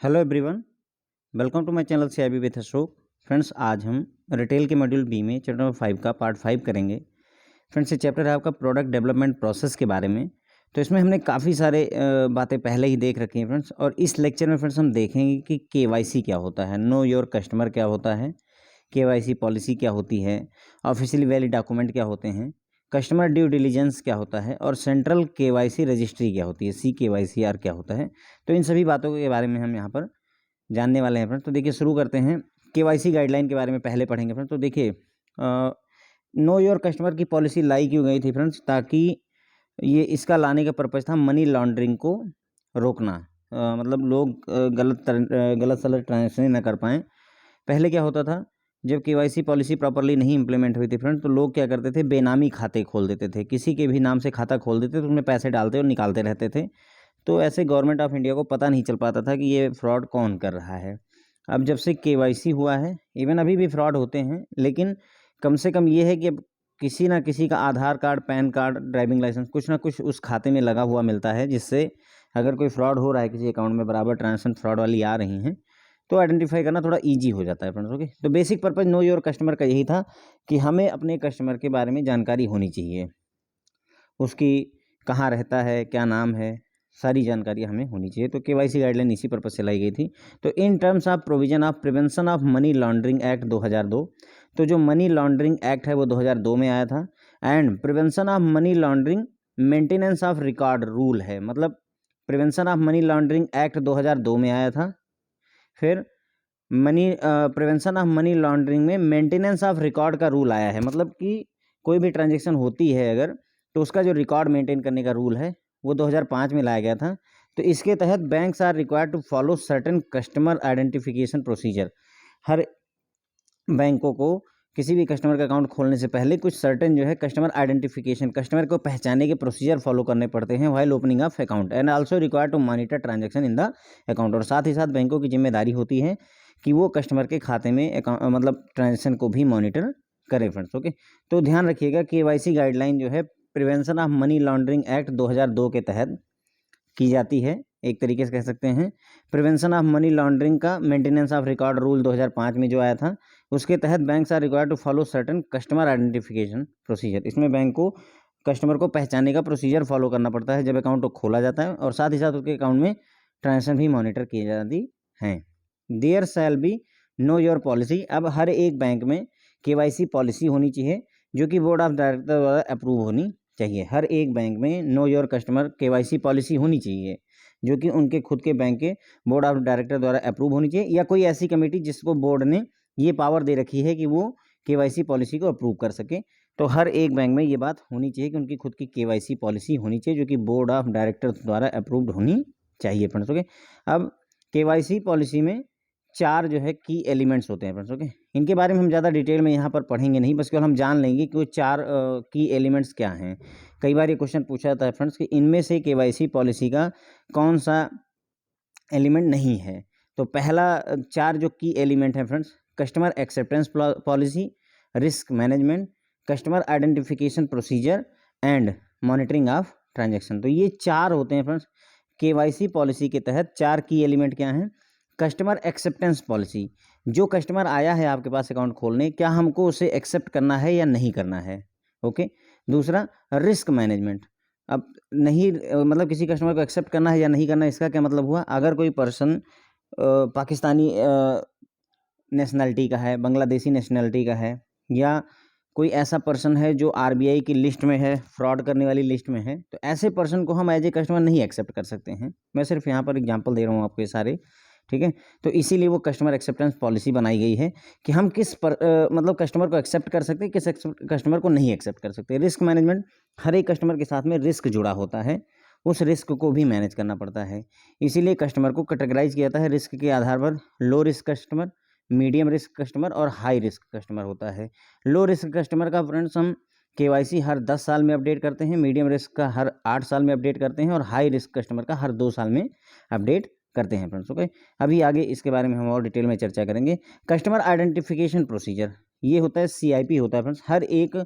Hello everyone, welcome to my channel CIB with Ashok. Friends, आज हम retail के module B में चैप्टर नंबर 5 का पार्ट 5 करेंगे। फ्रेंड्स, ये चैप्टर है आपका प्रोडक्ट डेवलपमेंट प्रोसेस के बारे में। तो इसमें हमने काफ़ी सारे बातें पहले ही देख रखी हैं फ्रेंड्स, और इस लेक्चर में फ्रेंड्स हम देखेंगे कि केवाईसी क्या होता है, नो योर कस्टमर क्या होता है, केवाईसी पॉलिसी क्या होती है, ऑफिशियली वैलिड डॉक्यूमेंट क्या होते हैं, कस्टमर ड्यू डिलीजेंस क्या होता है, और सेंट्रल केवाईसी रजिस्ट्री क्या होती है, CKYCR क्या होता है। तो इन सभी बातों के बारे में हम यहाँ पर जानने वाले हैं फ्रेंड्स। तो देखिए, शुरू करते हैं। केवाईसी गाइडलाइन के बारे में पहले पढ़ेंगे फ्रेंड्स। तो देखिए, नो योर कस्टमर की पॉलिसी लाई क्यों गई थी फ्रेंड्स, ताकि ये इसका लाने का पर्पज़ था मनी लॉन्ड्रिंग को रोकना। मतलब लोग गलत सलत ट्रांजेक्शन ना कर पाएँ। पहले क्या होता था, जब केवाईसी पॉलिसी प्रॉपर्ली नहीं इम्प्लीमेंट हुई थी फ्रेंड्स, तो लोग क्या करते थे, बेनामी खाते खोल देते थे, किसी के भी नाम से खाता खोल देते थे, तो उसमें पैसे डालते और निकालते रहते थे। तो ऐसे गवर्नमेंट ऑफ इंडिया को पता नहीं चल पाता था कि ये फ्रॉड कौन कर रहा है। अब जब से केवाईसी हुआ है, इवन अभी भी फ्रॉड होते हैं, लेकिन कम से कम ये है कि अब किसी ना किसी का Aadhaar card, PAN card, driving licence, कुछ ना कुछ उस खाते में लगा हुआ मिलता है, जिससे अगर कोई फ्रॉड हो रहा है किसी अकाउंट में, बराबर ट्रांजेक्शन फ्रॉड वाली आ रही हैं, तो आइडेंटिफाई करना थोड़ा ईजी हो जाता है फ्रेंड्स। ओके, तो basic purpose know your customer का यही था कि हमें अपने कस्टमर के बारे में जानकारी होनी चाहिए, उसकी कहाँ रहता है, क्या नाम है, सारी जानकारी हमें होनी चाहिए। तो केवाईसी गाइडलाइन इसी पर्पज से लाई गई थी। तो in terms of provision of prevention of money laundering act 2002, तो जो मनी लॉन्ड्रिंग एक्ट है वो 2002 में आया था। And prevention of money laundering maintenance of record rule है, मतलब prevention of money laundering act 2002 में आया था। फिर प्रिवेंशन ऑफ मनी लॉन्ड्रिंग में मेंटेनेंस ऑफ रिकॉर्ड का रूल आया है, मतलब कि कोई भी ट्रांजेक्शन होती है अगर, तो उसका जो रिकॉर्ड मेंटेन करने का रूल है वो 2005 में लाया गया था। तो इसके तहत banks are required to follow certain customer identification procedure. हर बैंकों को किसी भी कस्टमर का अकाउंट खोलने से पहले कुछ सर्टेन जो है कस्टमर आइडेंटिफिकेशन, कस्टमर को पहचानने के प्रोसीजर फॉलो करने पड़ते हैं while opening of account, and also required to monitor transaction in the account. और साथ ही साथ बैंकों की जिम्मेदारी होती है कि वो कस्टमर के खाते में मतलब ट्रांजैक्शन को भी मॉनिटर करें फ्रेंड्स। ओके, तो ध्यान रखिएगा, केवाईसी गाइडलाइन जो है prevention of money laundering act 2002 के तहत की जाती है। एक तरीके से कह सकते हैं प्रिवेंशन ऑफ मनी लॉन्ड्रिंग का मेंटेनेंस ऑफ रिकॉर्ड रूल 2005 में जो आया था, उसके तहत banks are required to follow certain customer identification procedure. इसमें बैंक को कस्टमर को पहचानने का प्रोसीजर फॉलो करना पड़ता है जब अकाउंट को खोला जाता है, और साथ ही साथ उसके अकाउंट में ट्रांजेक्शन भी मॉनिटर की जाती हैं। There shall be know your policy. अब हर एक बैंक में केवाईसी पॉलिसी होनी चाहिए, जो कि बोर्ड ऑफ डायरेक्टर द्वारा अप्रूव होनी चाहिए। हर एक बैंक में know your customer KYC policy होनी चाहिए, जो कि उनके खुद के बैंक के बोर्ड ऑफ डायरेक्टर द्वारा अप्रूव होनी चाहिए, या कोई ऐसी कमेटी जिसको बोर्ड ने ये पावर दे रखी है कि वो केवाईसी पॉलिसी को अप्रूव कर सके। तो हर एक बैंक में ये बात होनी चाहिए कि उनकी खुद की केवाईसी पॉलिसी होनी चाहिए, जो कि बोर्ड ऑफ डायरेक्टर्स द्वारा अप्रूव्ड होनी चाहिए फ्रेंड्स। ओके, अब केवाईसी पॉलिसी में 4 जो है की एलिमेंट्स होते हैं फ्रेंड्स। ओके, इनके बारे में हम ज़्यादा डिटेल में यहाँ पर पढ़ेंगे नहीं, बस केवल हम जान लेंगे कि वो 4 की एलिमेंट्स क्या हैं। कई बार ये क्वेश्चन पूछा जाता है फ्रेंड्स कि इनमें से केवाईसी पॉलिसी का कौन सा एलिमेंट नहीं है। तो पहला 4 जो की एलिमेंट है friends, customer acceptance policy, risk management, customer identification procedure and monitoring of transaction. तो ये 4 होते हैं फ्रेंड्स। केवाईसी पॉलिसी के तहत 4 की एलिमेंट क्या हैं? कस्टमर एक्सेप्टेंस पॉलिसी, जो कस्टमर आया है आपके पास अकाउंट खोलने, क्या हमको उसे एक्सेप्ट करना है या नहीं करना है। ओके, दूसरा रिस्क मैनेजमेंट। अब नहीं मतलब किसी कस्टमर को एक्सेप्ट करना है या नहीं करना, इसका क्या मतलब हुआ? अगर कोई पर्सन पाकिस्तानी नेशनैलिटी का है, बांग्लादेशी नेशनैलिटी का है, या कोई ऐसा पर्सन है जो आरबीआई की लिस्ट में है, फ्रॉड करने वाली लिस्ट में है, तो ऐसे पर्सन को हम एज ए कस्टमर नहीं एक्सेप्ट कर सकते हैं। मैं सिर्फ यहाँ पर एग्जांपल दे रहा हूँ आपको ये सारे, ठीक है। तो इसीलिए वो कस्टमर एक्सेप्टेंस पॉलिसी बनाई गई है कि हम मतलब कस्टमर को एक्सेप्ट कर सकते हैं, किस कस्टमर को नहीं एक्सेप्ट कर सकते। रिस्क मैनेजमेंट, हर एक कस्टमर के साथ में रिस्क जुड़ा होता है, उस रिस्क को भी मैनेज करना पड़ता है। इसीलिए कस्टमर को कैटेगराइज किया जाता है रिस्क के आधार पर। लो risk customer, medium risk customer और हाई रिस्क कस्टमर होता है। लो रिस्क कस्टमर का फ्रेंड्स हम केवाईसी हर 10 साल में अपडेट करते हैं, मीडियम रिस्क का हर 8 साल में अपडेट करते हैं, और हाई रिस्क कस्टमर का हर 2 साल में अपडेट करते हैं फ्रेंड्स। ओके, अभी आगे इसके बारे में हम और डिटेल में चर्चा करेंगे। कस्टमर आइडेंटिफिकेशन प्रोसीजर, ये होता है CIP होता है फ्रेंड्स। हर एक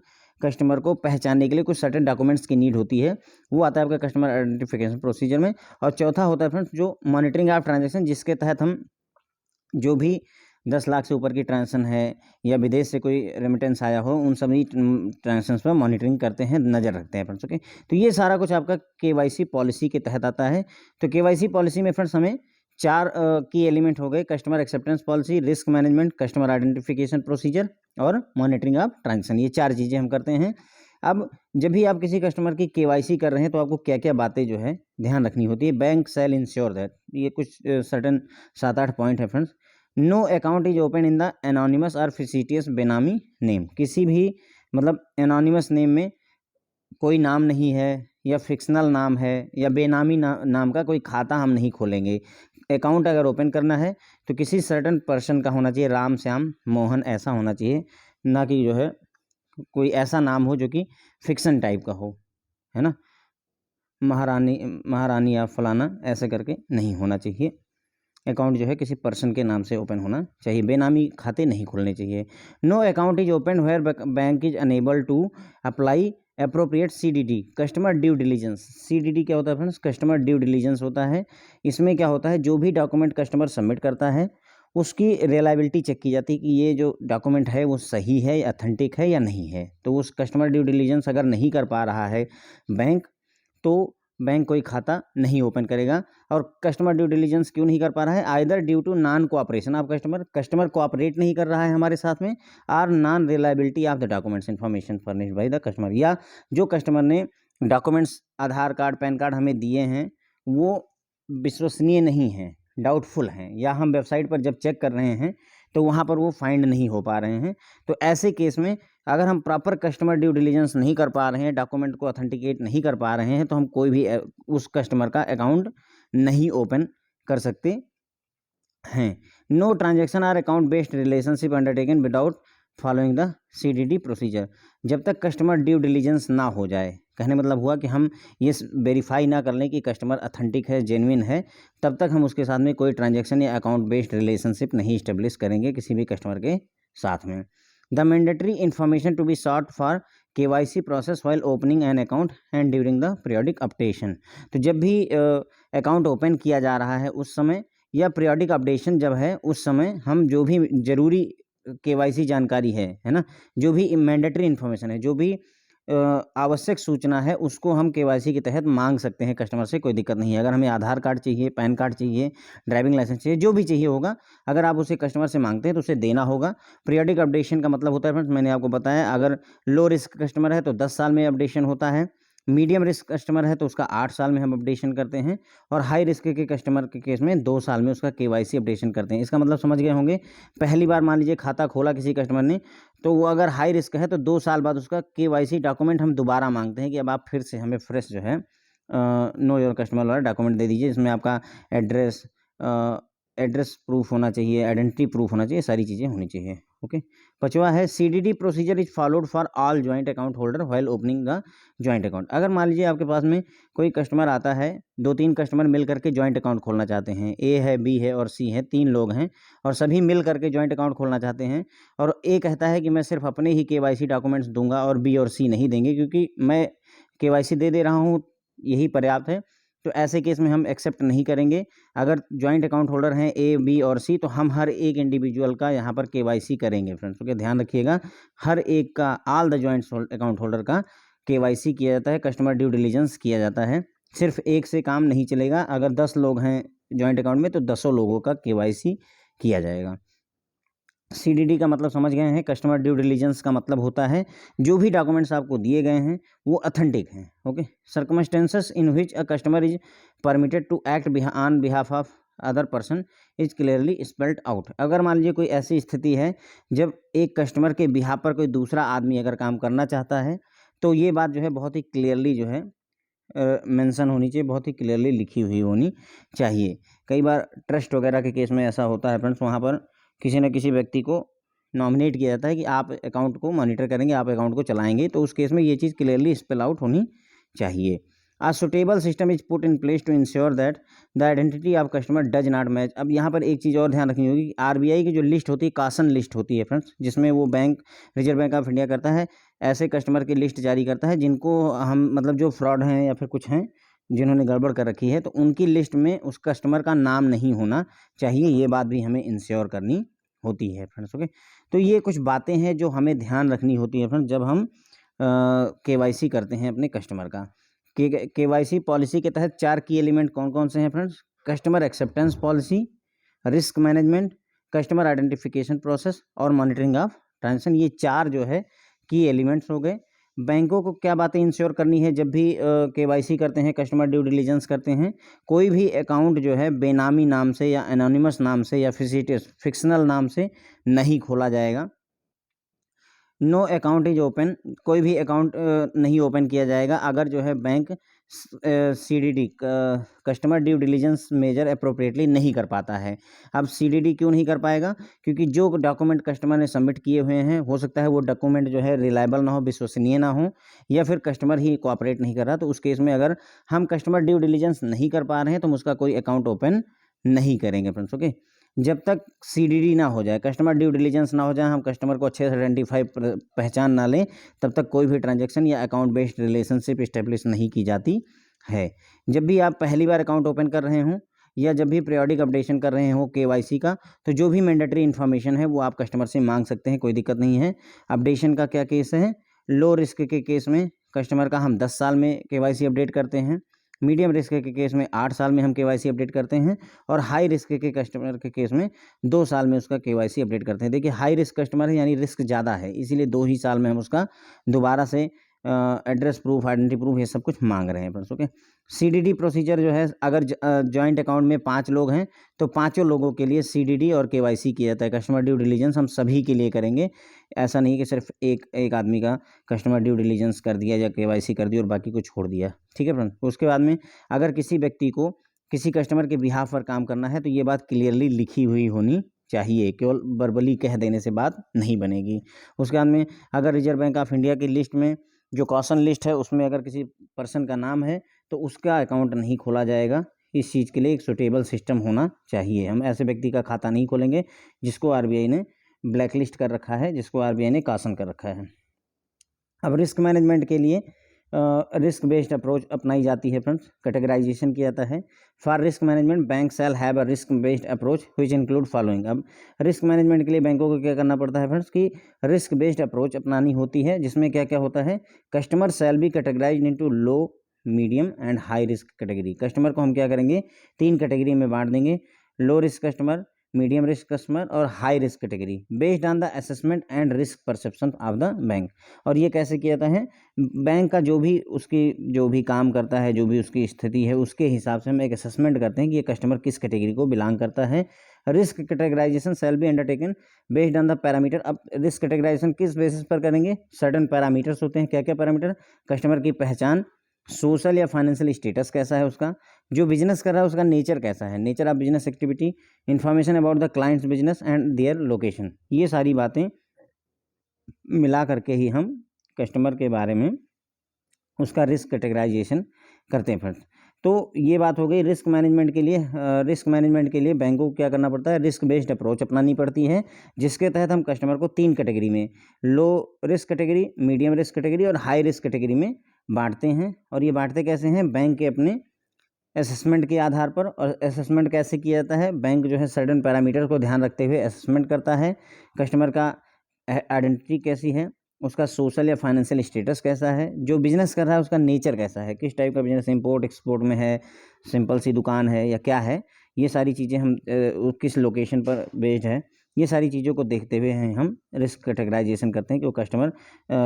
कस्टमर को पहचानने के लिए कुछ सर्टेन डॉक्यूमेंट्स की नीड होती है, वो आता है आपका कस्टमर आइडेंटिफिकेशन प्रोसीजर में। और चौथा होता है फ्रेंड्स जो मॉनिटरिंग ऑफ ट्रांजैक्शन, जिसके तहत हम जो भी 10 लाख से ऊपर की ट्रांजैक्शन है या विदेश से कोई रेमिटेंस आया हो, उन सभी ट्रांजैक्शंस पर मॉनिटरिंग करते हैं, नज़र रखते हैं फ्रेंड्स। ओके, तो ये सारा कुछ आपका केवाईसी पॉलिसी के तहत आता है। तो केवाईसी पॉलिसी में फ्रेंड्स हमें 4 की एलिमेंट हो गए: customer acceptance policy, risk management, customer identification procedure और मॉनिटरिंग ऑफ ट्रांजैक्शन। ये 4 चीज़ें हम करते हैं। अब जब भी आप किसी कस्टमर की केवाईसी कर रहे हैं तो आपको क्या क्या बातें जो है ध्यान रखनी होती है। बैंक शैल इंश्योर दैट, ये कुछ सर्टेन 7-8 पॉइंट है friends. No account is open in the anonymous और फिसिटियस बेनामी नेम, किसी भी मतलब एनोनिमस नेम में कोई नाम नहीं है या फिक्शनल नाम है या बेनामी नाम का कोई खाता हम नहीं खोलेंगे। अकाउंट अगर ओपन करना है तो किसी सर्टन पर्सन का होना चाहिए, राम श्याम मोहन ऐसा होना चाहिए, ना कि जो है कोई ऐसा नाम हो जो कि फिक्शन टाइप का हो, है ना, महारानी या फलाना ऐसे करके नहीं होना चाहिए। अकाउंट जो है किसी पर्सन के नाम से ओपन होना चाहिए, बेनामी खाते नहीं खोलने चाहिए। No account is open where bank is unable to apply appropriate CDD, customer due diligence. CDD क्या होता है फ्रेंड्स? कस्टमर ड्यू डिलीजेंस होता है। इसमें क्या होता है, जो भी डॉक्यूमेंट कस्टमर सबमिट करता है उसकी रिलायबिलिटी चेक की जाती है कि ये जो डॉक्यूमेंट है वो सही है, अथेंटिक है या नहीं है। तो उस कस्टमर ड्यू डिलीजेंस अगर नहीं कर पा रहा है बैंक, तो बैंक कोई खाता नहीं ओपन करेगा। और कस्टमर ड्यू डिलीजेंस क्यों नहीं कर पा रहा है? Either due to non cooperation of customer cooperate नहीं कर रहा है हमारे साथ में, और non reliability of the documents information furnished by the customer, या जो कस्टमर ने documents Aadhaar card PAN card हमें दिए हैं वो विश्वसनीय नहीं हैं, डाउटफुल हैं, या हम वेबसाइट पर जब चेक कर रहे हैं तो वहाँ पर वो फाइंड नहीं हो पा रहे हैं। तो ऐसे केस में अगर हम प्रॉपर कस्टमर ड्यू डिलीजेंस नहीं कर पा रहे हैं, डॉक्यूमेंट को ऑथेंटिकेट नहीं कर पा रहे हैं, तो हम कोई भी उस कस्टमर का अकाउंट नहीं ओपन कर सकते हैं। No transaction or account based relationship undertaken without following the CDD procedure, जब तक कस्टमर ड्यू डिलीजेंस ना हो जाए। कहने मतलब हुआ कि हम ये वेरीफाई ना कर लें कि कस्टमर अथेंटिक है, जेन्युइन है, तब तक हम उसके साथ में कोई ट्रांजैक्शन या अकाउंट बेस्ड रिलेशनशिप नहीं इस्टेब्लिश करेंगे किसी भी कस्टमर के साथ में। The mandatory information to be sought for KYC process while opening an account and during the periodic updation, तो जब भी अकाउंट ओपन किया जा रहा है उस समय, या पीरियोडिक अपडेशन जब है उस समय, हम जो भी ज़रूरी केवाईसी जानकारी है ना, जो भी मैंडेटरी इन्फॉर्मेशन है, जो भी आवश्यक सूचना है, उसको हम केवाईसी के तहत मांग सकते हैं कस्टमर से, कोई दिक्कत नहीं है। अगर हमें आधार कार्ड चाहिए, पैन कार्ड चाहिए, ड्राइविंग लाइसेंस चाहिए, जो भी चाहिए होगा, अगर आप उसे कस्टमर से मांगते हैं तो उसे देना होगा। पीरियोडिक अपडेशन का मतलब होता है फ्रेंड्स, मैंने आपको बताया, अगर लो रिस्क कस्टमर है तो 10 साल में अपडेशन होता है, मीडियम रिस्क कस्टमर है तो उसका 8 साल में हम अपडेशन करते हैं, और हाई रिस्क के कस्टमर के केस में 2 साल में उसका केवाईसी अपडेशन करते हैं। इसका मतलब समझ गए होंगे। पहली बार मान लीजिए खाता खोला किसी कस्टमर ने, तो वो अगर हाई रिस्क है तो 2 साल बाद उसका केवाईसी डॉक्यूमेंट हम दोबारा मांगते हैं कि अब आप फिर से हमें फ्रेश जो है नो योर कस्टमर वाला डॉक्यूमेंट दे दीजिए, जिसमें आपका एड्रेस प्रूफ होना चाहिए, आइडेंटिटी प्रूफ होना चाहिए, सारी चीज़ें होनी चाहिए। ओके, 5वां है CDD procedure is followed for all joint account holder while opening the joint account. अगर मान लीजिए आपके पास में कोई कस्टमर आता है, 2-3 कस्टमर मिल करके जॉइंट अकाउंट खोलना चाहते हैं, ए है, बी है और सी है, 3 लोग हैं और सभी मिल करके जॉइंट अकाउंट खोलना चाहते हैं, और ए कहता है कि मैं सिर्फ अपने ही केवाईसी डॉक्यूमेंट्स दूंगा और बी और सी नहीं देंगे क्योंकि मैं केवाईसी दे रहा हूँ, यही पर्याप्त है, तो ऐसे केस में हम एक्सेप्ट नहीं करेंगे। अगर जॉइंट अकाउंट होल्डर हैं ए, बी और सी, तो हम हर एक इंडिविजुअल का यहाँ पर केवाईसी करेंगे फ्रेंड्स। ओके, ध्यान रखिएगा, हर एक का, all the joint account holder का केवाईसी किया जाता है, कस्टमर ड्यू डिलीजेंस किया जाता है। सिर्फ एक से काम नहीं चलेगा, अगर 10 लोग हैं जॉइंट अकाउंट में तो 10 लोगों का केवाईसी किया जाएगा। सीडीडी का मतलब समझ गए हैं, कस्टमर ड्यू डिलीजेंस का मतलब होता है जो भी डॉक्यूमेंट्स आपको दिए गए हैं वो अथेंटिक हैं। Okay, circumstances in which a customer is permitted to act on behalf of other person is clearly spelled out. अगर मान लीजिए कोई ऐसी स्थिति है जब एक कस्टमर के बिहाफ पर कोई दूसरा आदमी अगर काम करना चाहता है, तो ये बात जो है बहुत ही क्लियरली जो है मेंशन होनी चाहिए, बहुत ही क्लियरली लिखी हुई होनी चाहिए। कई बार ट्रस्ट वगैरह के केस में ऐसा होता है फ्रेंड्स, वहाँ पर किसी न किसी व्यक्ति को नॉमिनेट किया जाता है कि आप अकाउंट को मॉनिटर करेंगे, आप अकाउंट को चलाएंगे, तो उस केस में ये चीज़ क्लियरली स्पेल आउट होनी चाहिए। A suitable system is put in place to ensure that the identity of customer does not match. अब यहाँ पर एक चीज़ और ध्यान रखनी होगी, आरबीआई की जो लिस्ट होती है, कासन लिस्ट होती है फ्रेंड्स, जिसमें वो bank, reserve bank of India करता है, ऐसे कस्टमर की लिस्ट जारी करता है जिनको हम मतलब जो फ्रॉड हैं या फिर कुछ हैं जिन्होंने गड़बड़ कर रखी है, तो उनकी लिस्ट में उस कस्टमर का नाम नहीं होना चाहिए। ये बात भी हमें इंश्योर करनी होती है फ्रेंड्स। ओके, तो ये कुछ बातें हैं जो हमें ध्यान रखनी होती है फ्रेंड्स जब हम केवाईसी करते हैं अपने कस्टमर का। केवाईसी पॉलिसी के तहत 4 की एलिमेंट कौन कौन से हैं friends? Customer acceptance policy, risk management, customer identification process और मॉनिटरिंग ऑफ ट्रांजेक्शन। ये 4 जो है की एलिमेंट्स हो गए। बैंकों को क्या बातें इंश्योर करनी है जब भी केवाईसी करते हैं, कस्टमर ड्यू डिलिजेंस करते हैं? कोई भी अकाउंट जो है बेनामी नाम से या एनोनिमस नाम से या फिक्शनल नाम से नहीं खोला जाएगा। नो अकाउंट इज ओपन, कोई भी अकाउंट नहीं ओपन किया जाएगा अगर जो है bank CDD customer due diligence measure appropriately नहीं कर पाता है। अब CDD क्यों नहीं कर पाएगा? क्योंकि जो डॉक्यूमेंट कस्टमर ने सबमिट किए हुए हैं, हो सकता है वो डॉक्यूमेंट जो है रिलायबल ना हो, विश्वसनीय ना हो, या फिर कस्टमर ही कोऑपरेट नहीं कर रहा। तो उस केस में अगर हम कस्टमर ड्यू डिलिजेंस नहीं कर पा रहे हैं तो हम उसका कोई अकाउंट ओपन नहीं करेंगे फ्रेंड्स। ओके, जब तक CDD ना हो जाए, कस्टमर ड्यू डिलिजेंस ना हो जाए, हम कस्टमर को अच्छे से आइडेंटिफाई पहचान ना लें, तब तक कोई भी ट्रांजैक्शन या अकाउंट बेस्ड रिलेशनशिप इस्टेब्लिश नहीं की जाती है। जब भी आप पहली बार अकाउंट ओपन कर रहे हों या जब भी पीरियोडिक अपडेशन कर रहे हो KYC का, तो जो भी मैंडेटरी इन्फॉर्मेशन है वो आप कस्टमर से मांग सकते हैं, कोई दिक्कत नहीं है। अपडेशन का क्या केस है? लो रिस्क के केस में कस्टमर का हम 10 साल में KYC अपडेट करते हैं, मीडियम रिस्क के केस में 8 साल में हम KYC अपडेट करते हैं, और हाई रिस्क के कस्टमर के केस में 2 साल में उसका KYC अपडेट करते हैं। देखिए, हाई रिस्क कस्टमर है यानी रिस्क ज़्यादा है, इसीलिए 2 ही साल में हम उसका दोबारा से एड्रेस प्रूफ, आइडेंटिटी प्रूफ, ये सब कुछ मांग रहे हैं फ्रेंड्स। ओके, CDD प्रोसीजर जो है, अगर जॉइंट अकाउंट में 5 लोग हैं तो पाँचों लोगों के लिए CDD और KYC किया जाता है। कस्टमर ड्यू डिलिजेंस हम सभी के लिए करेंगे, ऐसा नहीं कि सिर्फ एक आदमी का कस्टमर ड्यू डिलिजेंस कर दिया या KYC कर दी और बाकी को छोड़ दिया। ठीक है फ्रेंड्स। उसके बाद में अगर किसी व्यक्ति को किसी कस्टमर के बिहाफ पर काम करना है तो ये बात क्लियरली लिखी हुई होनी चाहिए, केवल वर्बली कह देने से बात नहीं बनेगी। उसके बाद में अगर रिजर्व बैंक ऑफ इंडिया की लिस्ट में जो कॉशन लिस्ट है उसमें अगर किसी पर्सन का नाम है तो उसका अकाउंट नहीं खोला जाएगा। इस चीज़ के लिए एक सुटेबल सिस्टम होना चाहिए। हम ऐसे व्यक्ति का खाता नहीं खोलेंगे जिसको RBI ने ब्लैक लिस्ट कर रखा है, जिसको RBI ने कॉशन कर रखा है। अब रिस्क मैनेजमेंट के लिए रिस्क बेस्ड अप्रोच अपनाई जाती है फ्रेंड्स, कैटेगराइजेशन किया जाता है। For risk management bank shall have a risk based approach which include following. अब रिस्क मैनेजमेंट के लिए बैंकों को क्या करना पड़ता है फ्रेंड्स कि रिस्क बेस्ड अप्रोच अपनानी होती है, जिसमें क्या क्या होता है? Customer shall be categorised into low, medium and high risk category. Customer को हम क्या करेंगे? 3 कैटेगरी में बांट देंगे, low risk customer, medium risk customer और high risk category, based on the assessment and risk perception of the bank. और ये कैसे किया जाता है? बैंक का जो भी काम करता है, जो भी उसकी स्थिति है, उसके हिसाब से हम एक असेसमेंट करते हैं कि ये कस्टमर किस कैटेगरी को बिलोंग करता है। Risk categorization shall be undertaken based on the parameter. अब रिस्क कैटेगराइजेशन किस बेसिस पर करेंगे? सर्टेन पैरामीटर्स होते हैं। क्या क्या पैरामीटर? कस्टमर की पहचान, सोशल या फाइनेंशियल स्टेटस कैसा है उसका, जो बिजनेस कर रहा है उसका नेचर कैसा है, nature of business activity, information about the clients business and their location. ये सारी बातें मिला करके ही हम कस्टमर के बारे में उसका रिस्क कैटेगराइजेशन करते हैं फ्रेंड्स। तो ये बात हो गई रिस्क मैनेजमेंट के लिए। रिस्क मैनेजमेंट के लिए बैंकों को क्या करना पड़ता है? रिस्क बेस्ड अप्रोच अपनानी पड़ती है, जिसके तहत हम कस्टमर को 3 कैटेगरी में, low risk category, medium risk category और हाई रिस्क कैटेगरी में बांटते हैं। और ये बांटते कैसे हैं? बैंक के अपने असेसमेंट के आधार पर। और असेसमेंट कैसे किया जाता है? बैंक जो है सर्टेन पैरामीटर को ध्यान रखते हुए असेसमेंट करता है। कस्टमर का आइडेंटिटी कैसी है, उसका सोशल या फाइनेंशियल स्टेटस कैसा है, जो बिजनेस कर रहा है उसका नेचर कैसा है, किस टाइप का बिजनेस, इंपोर्ट एक्सपोर्ट में है, सिंपल सी दुकान है या क्या है, ये सारी चीज़ें हम किस लोकेशन पर बेस्ड है, ये सारी चीज़ों को देखते हुए हैं हम रिस्क कैटेगराइजेशन करते हैं कि वो कस्टमर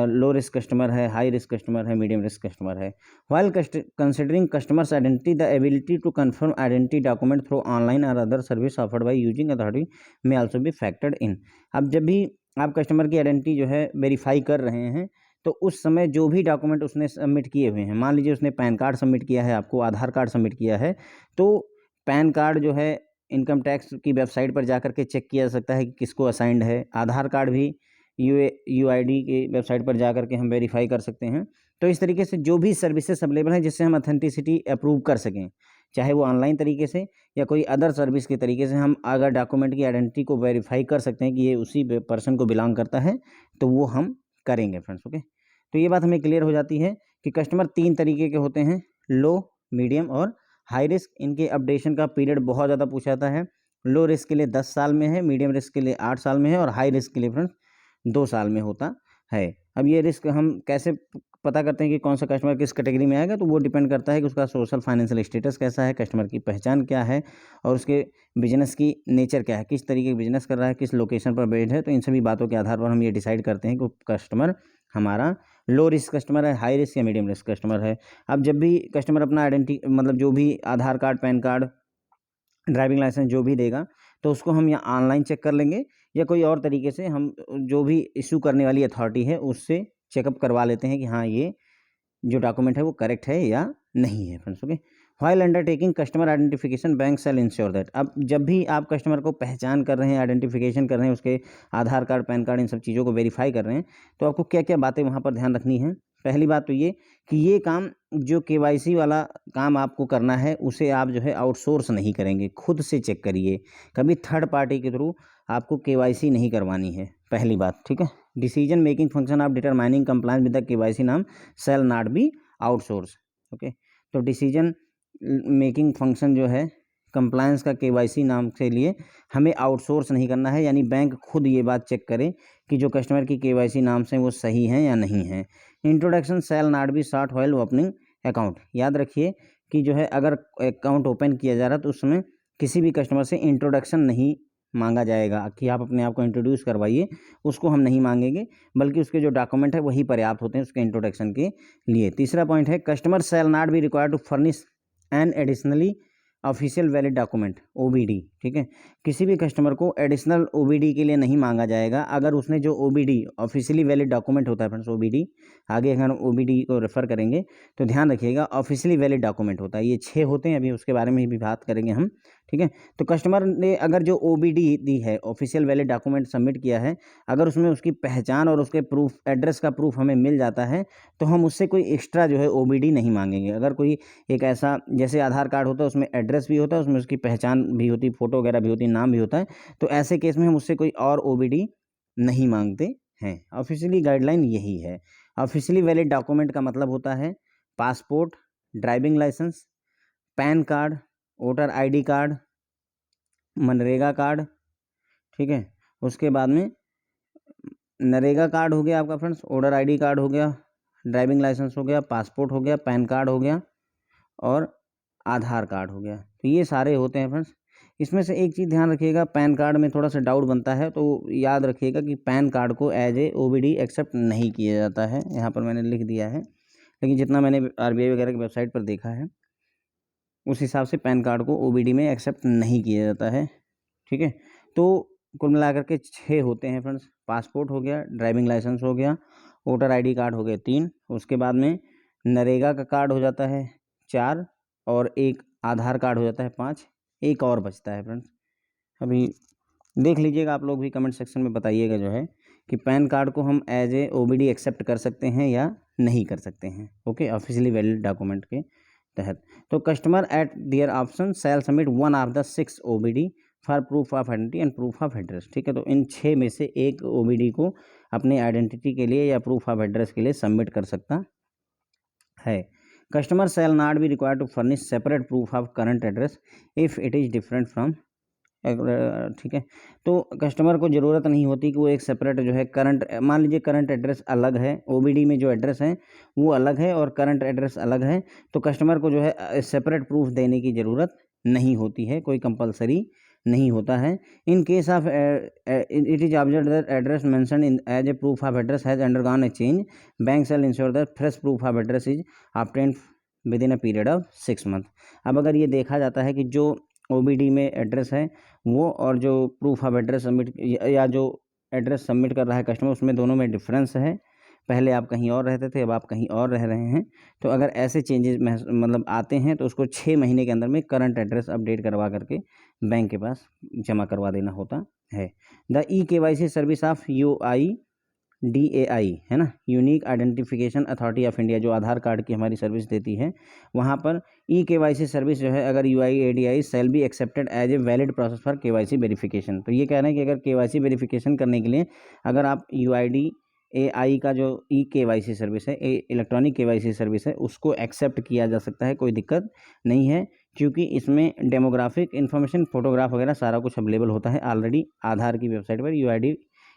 लो रिस्क कस्टमर है, हाई रिस्क कस्टमर है, मीडियम रिस्क कस्टमर है। While considering customers identity, the ability to confirm identity document through online और other service offered by using authority may also be factored in. अब जब भी आप customer की identity जो है वेरीफाई कर रहे हैं तो उस समय जो भी डॉक्यूमेंट उसने सबमिट किए हुए हैं, मान लीजिए उसने पैन कार्ड सबमिट किया है, आपको आधार कार्ड सबमिट किया है, तो पैन कार्ड जो है इनकम टैक्स की वेबसाइट पर जाकर के चेक किया जा सकता है कि किसको असाइंड है। आधार कार्ड भी UID की वेबसाइट पर जाकर के हम वेरीफाई कर सकते हैं। तो इस तरीके से जो भी सर्विसेज अवेलेबल हैं जिससे हम ऑथेंटिसिटी अप्रूव कर सकें, चाहे वो ऑनलाइन तरीके से या कोई अदर सर्विस के तरीके से, हम अगर डॉक्यूमेंट की आइडेंटिटी को वेरीफाई कर सकते हैं कि ये उसी पर्सन को बिलोंग करता है, तो वो हम करेंगे फ्रेंड्स। ओके, तो ये बात हमें क्लियर हो जाती है कि कस्टमर 3 तरीके के होते हैं, लो, मीडियम और हाई रिस्क। इनके अपडेशन का पीरियड बहुत ज़्यादा पूछा जाता है। लो रिस्क के लिए 10 साल में है, मीडियम रिस्क के लिए 8 साल में है और हाई रिस्क के लिए फ्रेंड्स 2 साल में होता है। अब ये रिस्क हम कैसे पता करते हैं कि कौन सा कस्टमर किस कैटेगरी में आएगा, तो वो डिपेंड करता है कि उसका सोशल फाइनेंशियल स्टेटस कैसा है, कस्टमर की पहचान क्या है और उसके बिजनेस की नेचर क्या है, किस तरीके का बिजनेस कर रहा है, किस लोकेशन पर बेस्ड है। तो इन सभी बातों के आधार पर हम ये डिसाइड करते हैं कि कस्टमर हमारा लो रिस्क कस्टमर है, हाई रिस्क या मीडियम रिस्क कस्टमर है। अब जब भी कस्टमर अपना मतलब जो भी Aadhaar card, PAN card, driving licence जो भी देगा, तो उसको हम या ऑनलाइन चेक कर लेंगे या कोई और तरीके से हम जो भी इशू करने वाली अथॉरिटी है उससे चेकअप करवा लेते हैं कि हाँ ये जो डॉक्यूमेंट है वो करेक्ट है या नहीं है friends. Okay, while undertaking customer identification bank shall ensure that. अब जब भी आप कस्टमर को पहचान कर रहे हैं, आइडेंटिफिकेशन कर रहे हैं, उसके आधार कार्ड, पैन कार्ड, इन सब चीज़ों को वेरीफाई कर रहे हैं, तो आपको क्या क्या बातें वहाँ पर ध्यान रखनी है। पहली बात तो ये कि ये काम जो केवाईसी वाला काम आपको करना है उसे आप जो है आउटसोर्स नहीं करेंगे, खुद से चेक करिए। कभी थर्ड पार्टी के थ्रू आपको केवाईसी नहीं करवानी है, पहली बात, ठीक है। Decision making function of determining compliance with the KYC नाम shall not be outsource. Okay, तो डिसीजन मेकिंग फंक्शन जो है कंप्लायंस का केवाईसी नाम के लिए हमें आउटसोर्स नहीं करना है, यानी बैंक खुद ये बात चेक करे कि जो कस्टमर की केवाईसी नाम से वो सही हैं या नहीं है। Introduction shell not be sought while opening account. याद रखिए कि जो है अगर अकाउंट ओपन किया जा रहा है तो उसमें किसी भी कस्टमर से इंट्रोडक्शन नहीं मांगा जाएगा कि आप अपने आप को इंट्रोड्यूस करवाइए, उसको हम नहीं मांगेंगे, बल्कि उसके जो डॉक्यूमेंट है वही पर्याप्त होते हैं उसके इंट्रोडक्शन के लिए। तीसरा पॉइंट है customer shall not be required to furnish an additionally official valid document, OBD, ठीक है। किसी भी कस्टमर को एडिशनल ओबीडी के लिए नहीं मांगा जाएगा अगर उसने जो ओबीडी ऑफिशियली वैलिड डॉक्यूमेंट होता है फ्रेंड्स, ओबीडी आगे अगर हम ओबीडी को रेफर करेंगे तो ध्यान रखिएगा ऑफिशियली वैलिड डॉक्यूमेंट होता है। ये 6 होते हैं, अभी उसके बारे में भी बात करेंगे हम, ठीक है। तो कस्टमर ने अगर जो ओबीडी दी है, ऑफिशियल वैलिड डॉक्यूमेंट सबमिट किया है, अगर उसमें उसकी पहचान और उसके प्रूफ, एड्रेस का प्रूफ हमें मिल जाता है तो हम उससे कोई एक्स्ट्रा जो है ओबीडी नहीं मांगेंगे। अगर कोई एक ऐसा, जैसे आधार कार्ड होता है उसमें एड्रेस भी होता है, उसमें उसकी पहचान भी होती है, फोटो वगैरह भी होती है, नाम भी होता है, तो ऐसे केस में हम उससे कोई और ओबीडी नहीं मांगते हैं। ऑफिशियली गाइडलाइन यही है। ऑफिशियली वैलिड डॉक्यूमेंट का मतलब होता है passport, driving licence, PAN card, voter ID card, मनरेगा कार्ड, ठीक है। उसके बाद में नरेगा कार्ड हो गया आपका फ्रेंड्स, वोटर आईडी कार्ड हो गया, ड्राइविंग लाइसेंस हो गया, पासपोर्ट हो गया, पैन कार्ड हो गया और आधार कार्ड हो गया। तो ये सारे होते हैं फ्रेंड्स। इसमें से एक चीज़ ध्यान रखिएगा, पैन कार्ड में थोड़ा सा डाउट बनता है, तो याद रखिएगा कि पैन कार्ड को एज ए ओबीडी एक्सेप्ट नहीं किया जाता है। यहाँ पर मैंने लिख दिया है, लेकिन जितना मैंने आरबीआई वगैरह की वेबसाइट पर देखा है उस हिसाब से पैन कार्ड को ओबीडी में एक्सेप्ट नहीं किया जाता है, ठीक है। तो कुल मिलाकर के 6 होते हैं फ्रेंड्स। पासपोर्ट हो गया, ड्राइविंग लाइसेंस हो गया, वोटर आईडी कार्ड हो गए 3, उसके बाद में नरेगा का कार्ड हो जाता है 4 और एक आधार कार्ड हो जाता है 5, एक और बचता है फ्रेंड्स। अभी देख लीजिएगा आप लोग भी, कमेंट सेक्शन में बताइएगा जो है कि पैन कार्ड को हम एज ए ओबीडी एक्सेप्ट कर सकते हैं या नहीं कर सकते हैं। ओके, ऑफिशियली वैलिड डॉक्यूमेंट के तहत। तो customer at their option shall submit one of the 6 OBD for proof of identity and proof of address, ठीक है। तो इन 6 में से एक ओबीडी को अपने आइडेंटिटी के लिए या प्रूफ ऑफ एड्रेस के लिए सबमिट कर सकता है। Customer shall not be required to furnish separate proof of current address if it is different from, ठीक है। तो कस्टमर को ज़रूरत नहीं होती कि वो एक सेपरेट जो है करंट, मान लीजिए करंट एड्रेस अलग है, ओबीडी में जो एड्रेस है वो अलग है और करंट एड्रेस अलग है, तो कस्टमर को जो है सेपरेट प्रूफ देने की ज़रूरत नहीं होती है, कोई कंपलसरी नहीं होता है। In case of it is observe that address mention in as a proof of address has undergone a change, bank shall ensure that fresh proof of address is obtained within a period of 6 month. अब अगर ये देखा जाता है कि जो OBD में address है वो और जो प्रूफ ऑफ एड्रेस सबमिट या जो एड्रेस सबमिट कर रहा है कस्टमर, उसमें दोनों में डिफरेंस है, पहले आप कहीं और रहते थे, अब आप कहीं और रह रहे हैं, तो अगर ऐसे चेंजेस मतलब आते हैं तो उसको 6 महीने के अंदर में करंट एड्रेस अपडेट करवा करके बैंक के पास जमा करवा देना होता है। The e-KYC service of UIDAI है ना, unique identification authority of India, जो आधार कार्ड की हमारी सर्विस देती है, वहाँ पर ई-केवाईसी सर्विस जो है अगर UIDAI shall be accepted as a valid process for KYC verification. तो ये कह रहे हैं कि अगर केवाईसी वेरिफिकेशन करने के लिए अगर आप AI का जो eKYC सर्विस है, इलेक्ट्रॉनिक KYC सर्विस है, उसको एक्सेप्ट किया जा सकता है, कोई दिक्कत नहीं है, क्योंकि इसमें डेमोग्राफिक इन्फॉर्मेशन, फोटोग्राफ वगैरह सारा कुछ अवेलेबल होता है ऑलरेडी आधार की वेबसाइट पर, UID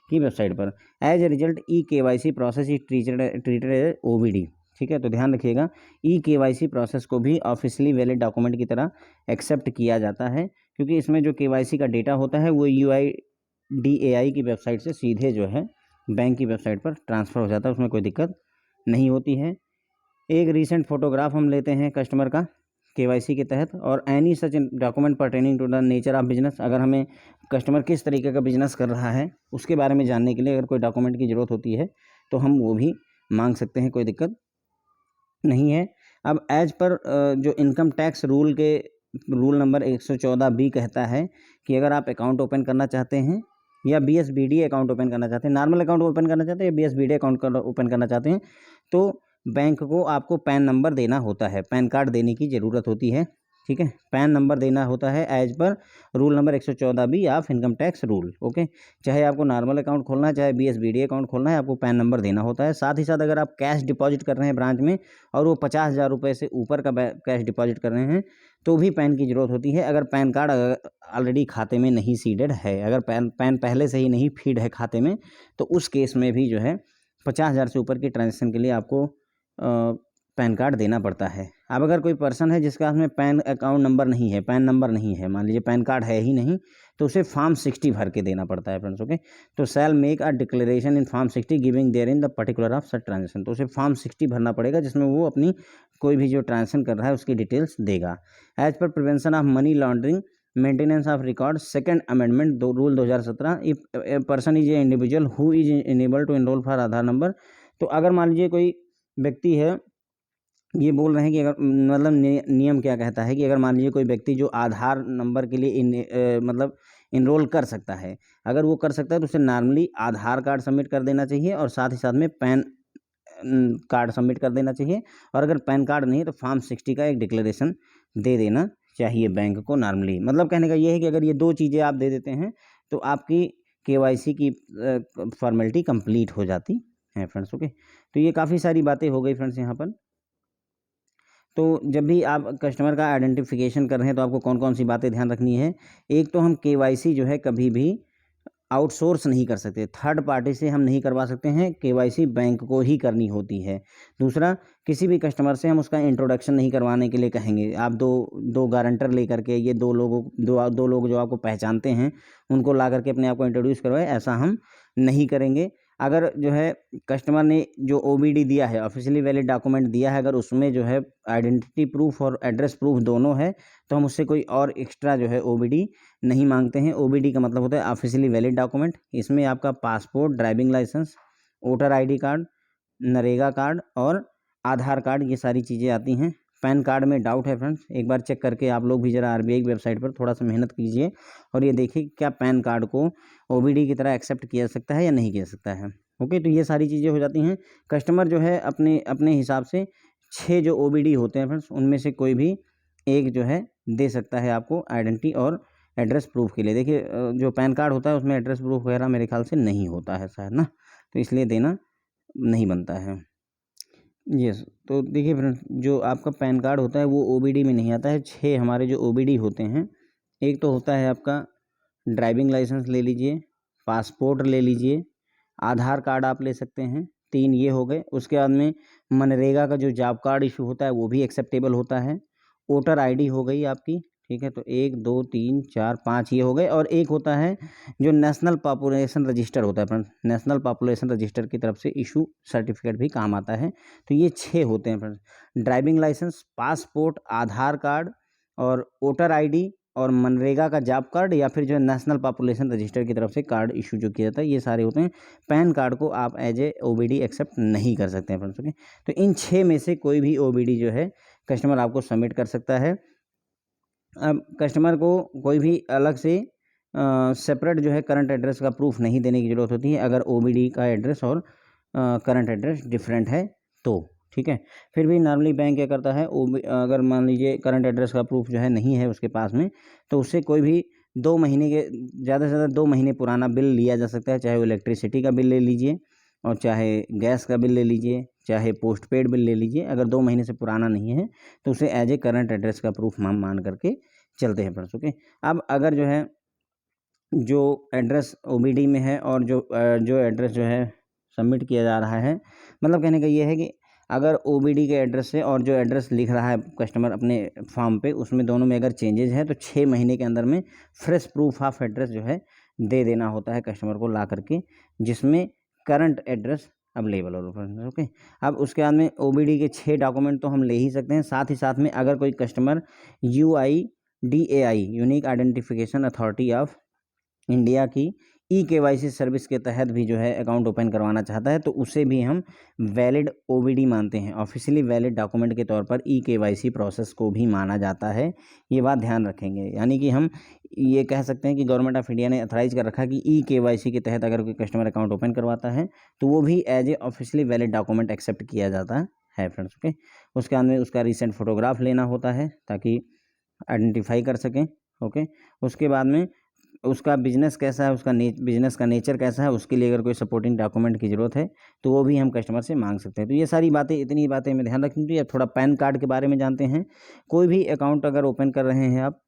की वेबसाइट पर। As a result eKYC process is treated as OBD। ठीक है, तो ध्यान रखिएगा, eKYC प्रोसेस को भी ऑफिशियली वैलिड डॉक्यूमेंट की तरह एक्सेप्ट किया जाता है, क्योंकि इसमें जो KYC का डेटा होता है वो UIDAI की वेबसाइट से सीधे जो है बैंक की वेबसाइट पर ट्रांसफ़र हो जाता है, उसमें कोई दिक्कत नहीं होती है। एक रीसेंट फोटोग्राफ हम लेते हैं कस्टमर का KYC के तहत, और any such document pertaining to the nature of business. अगर हमें कस्टमर किस तरीके का बिजनेस कर रहा है उसके बारे में जानने के लिए अगर कोई डॉक्यूमेंट की ज़रूरत होती है तो हम वो भी मांग सकते हैं, कोई दिक्कत नहीं है। अब एज पर जो income tax rule number 114B कहता है कि अगर आप अकाउंट ओपन करना चाहते हैं या BSBD अकाउंट ओपन करना चाहते हैं, नॉर्मल अकाउंट ओपन करना चाहते हैं या BSBD अकाउंट ओपन करना चाहते हैं, तो बैंक को आपको पैन नंबर देना होता है, पैन कार्ड देने की ज़रूरत होती है। ठीक है, पैन नंबर देना होता है as per rule number 114B of income tax rule. Okay, चाहे आपको नॉर्मल अकाउंट खोलना है, चाहे BSBD अकाउंट खोलना है, आपको पैन नंबर देना होता है। साथ ही साथ अगर आप कैश डिपॉजिट कर रहे हैं ब्रांच में और वो 50,000 रुपये से ऊपर का कैश डिपॉजिट कर रहे हैं तो भी पैन की ज़रूरत होती है, अगर पैन कार्ड ऑलरेडी खाते में नहीं सीडेड है, अगर पैन पहले से ही नहीं फीड है खाते में, तो उस केस में भी जो है 50,000 से ऊपर की ट्रांजेक्शन के लिए आपको पैन कार्ड देना पड़ता है। अब अगर कोई पर्सन है जिसका उसमें पैन अकाउंट नंबर नहीं है, पैन नंबर नहीं है, मान लीजिए पैन कार्ड है ही नहीं, तो उसे फॉर्म 60 भर के देना पड़ता है फ्रेंड्स। ओके, तो shall make a declaration in form 60 giving their in the particular of such transaction. तो उसे फॉर्म 60 भरना पड़ेगा जिसमें वो अपनी कोई भी जो ट्रांजेक्शन कर रहा है उसकी डिटेल्स देगा। As per prevention of money laundering maintenance of record second amendment rule 2017, if a person is a individual who is enable to enrol for Aadhaar number. तो अगर मान लीजिए कोई व्यक्ति है, ये बोल रहे हैं कि अगर मतलब नियम क्या कहता है कि अगर मान लीजिए कोई व्यक्ति जो आधार नंबर के लिए मतलब इनरोल कर सकता है, अगर वो कर सकता है तो उसे नॉर्मली आधार कार्ड सबमिट कर देना चाहिए और साथ ही साथ में पैन कार्ड सबमिट कर देना चाहिए, और अगर पैन कार्ड नहीं है तो फॉर्म 60 का एक डिक्लेरेशन दे देना चाहिए बैंक को नॉर्मली। मतलब कहने का ये है कि अगर ये दो चीज़ें आप दे देते हैं तो आपकी KYC की फॉर्मेलिटी कंप्लीट हो जाती है फ्रेंड्स। ओके, तो ये काफ़ी सारी बातें हो गई फ्रेंड्स यहाँ पर। तो जब भी आप कस्टमर का आइडेंटिफिकेशन कर रहे हैं तो आपको कौन कौन सी बातें ध्यान रखनी है। एक तो हम KYC जो है कभी भी आउटसोर्स नहीं कर सकते, थर्ड पार्टी से हम नहीं करवा सकते हैं, KYC बैंक को ही करनी होती है। दूसरा, किसी भी कस्टमर से हम उसका इंट्रोडक्शन नहीं करवाने के लिए कहेंगे। आप दो गारंटर लेकर के, ये दो लोग जो आपको पहचानते हैं उनको ला करके अपने आप को इंट्रोड्यूस करवाए, ऐसा हम नहीं करेंगे। अगर जो है कस्टमर ने जो OBD दिया है, ऑफिशियली वैलिड डॉक्यूमेंट दिया है, अगर उसमें जो है आइडेंटिटी प्रूफ और एड्रेस प्रूफ दोनों है तो हम उससे कोई और एक्स्ट्रा जो है OBD नहीं मांगते हैं। OBD का मतलब होता है ऑफिशियली वैलिड डॉक्यूमेंट। इसमें आपका passport, driving licence, voter ID card, NREGA card और आधार कार्ड, ये सारी चीज़ें आती हैं। पैन कार्ड में डाउट है फ्रेंड्स, एक बार चेक करके आप लोग भी ज़रा RBI की वेबसाइट पर थोड़ा सा मेहनत कीजिए और ये देखिए क्या पैन कार्ड को OBD की तरह एक्सेप्ट किया जा सकता है या नहीं किया सकता है। ओके, तो ये सारी चीज़ें हो जाती हैं। कस्टमर जो है अपने अपने हिसाब से 6 जो OBD होते हैं फ्रेंड्स, उनमें से कोई भी एक जो है दे सकता है आपको आइडेंटिटी और एड्रेस प्रूफ के लिए। देखिए जो पैन कार्ड होता है उसमें एड्रेस प्रूफ वगैरह मेरे ख्याल से नहीं होता है शायद ना, तो इसलिए देना नहीं बनता है। यस, तो देखिए फ्रेंड्स, जो आपका पैन कार्ड होता है वो OBD में नहीं आता है। 6 हमारे जो OBD होते हैं, एक तो होता है आपका ड्राइविंग लाइसेंस ले लीजिए, पासपोर्ट ले लीजिए, आधार कार्ड आप ले सकते हैं, 3 ये हो गए। उसके बाद में मनरेगा का जो जॉब कार्ड इशू होता है वो भी एक्सेप्टेबल होता है। वोटर ID हो गई आपकी, ठीक है, तो 1 2 3 4 5 ये हो गए। और एक होता है जो नेशनल पॉपुलेशन रजिस्टर होता है फ्रेंड्स, नेशनल पॉपुलेशन रजिस्टर की तरफ से इशू सर्टिफिकेट भी काम आता है। तो ये 6 होते हैं फ्रेंड्स, ड्राइविंग लाइसेंस, पासपोर्ट, आधार कार्ड और वोटर ID और मनरेगा का जॉब कार्ड या फिर जो नेशनल पॉपुलेशन रजिस्टर की तरफ से कार्ड इशू जो किया जाता है, ये सारे होते हैं। पैन कार्ड को आप एज ए OBD एक्सेप्ट नहीं कर सकते हैं फ्रेंड्स। ओके, तो इन 6 में से कोई भी OBD जो है कस्टमर आपको सबमिट कर सकता है। अब कस्टमर को कोई भी अलग से सेपरेट जो है करंट एड्रेस का प्रूफ नहीं देने की ज़रूरत होती है, अगर OBD का एड्रेस और करंट एड्रेस डिफरेंट है तो। ठीक है, फिर भी नॉर्मली बैंक क्या करता है, अगर मान लीजिए करंट एड्रेस का प्रूफ जो है नहीं है उसके पास में, तो उससे कोई भी 2 महीने के ज़्यादा से ज़्यादा 2 महीने पुराना बिल लिया जा सकता है, चाहे वो इलेक्ट्रिसिटी का बिल ले लीजिए और चाहे गैस का बिल ले लीजिए, चाहे पोस्ट पेड बिल ले लीजिए, अगर 2 महीने से पुराना नहीं है तो उसे एज ए करंट एड्रेस का प्रूफ हम मान करके चलते हैं फ्रेंड्स। ओके, अब अगर जो है जो एड्रेस ओबीडी में है और जो एड्रेस जो है सबमिट किया जा रहा है, मतलब कहने का ये है कि अगर ओबीडी के एड्रेस से और जो एड्रेस लिख रहा है कस्टमर अपने फॉर्म पे, उसमें दोनों में अगर चेंजेज है तो 6 महीने के अंदर में फ्रेश प्रूफ ऑफ एड्रेस जो है दे देना होता है कस्टमर को ला करके, जिसमें करंट एड्रेस अवेलेबल हो फ्रेंड्स। ओके, अब उसके बाद में ओबीडी के 6 डॉक्यूमेंट तो हम ले ही सकते हैं, साथ ही साथ में अगर कोई customer UIDAI unique identification authority of India की eKYC सर्विस के तहत भी जो है अकाउंट ओपन करवाना चाहता है तो उसे भी हम वैलिड ओबीडी मानते हैं, ऑफिशियली वैलिड डॉक्यूमेंट के तौर पर eKYC प्रोसेस को भी माना जाता है। ये बात ध्यान रखेंगे, यानी कि हम ये कह सकते हैं कि गवर्नमेंट ऑफ इंडिया ने अथराइज कर रखा है कि eKYC के तहत अगर कोई कस्टमर अकाउंट ओपन करवाता है तो वो भी as a officially valid document accept किया जाता है फ्रेंड्स। ओके, उसके बाद में उसका रिसेंट फोटोग्राफ लेना होता है ताकि आइडेंटिफाई कर सकें। ओके, उसके बाद में उसका बिजनेस कैसा है, उसका बिजनेस का नेचर कैसा है, उसके लिए अगर कोई सपोर्टिंग डॉक्यूमेंट की ज़रूरत है तो वो भी हम कस्टमर से मांग सकते हैं। तो ये सारी बातें, इतनी बातें हमें ध्यान रखनी चाहिए। थोड़ा पैन कार्ड के बारे में जानते हैं। कोई भी अकाउंट अगर ओपन कर रहे हैं आप,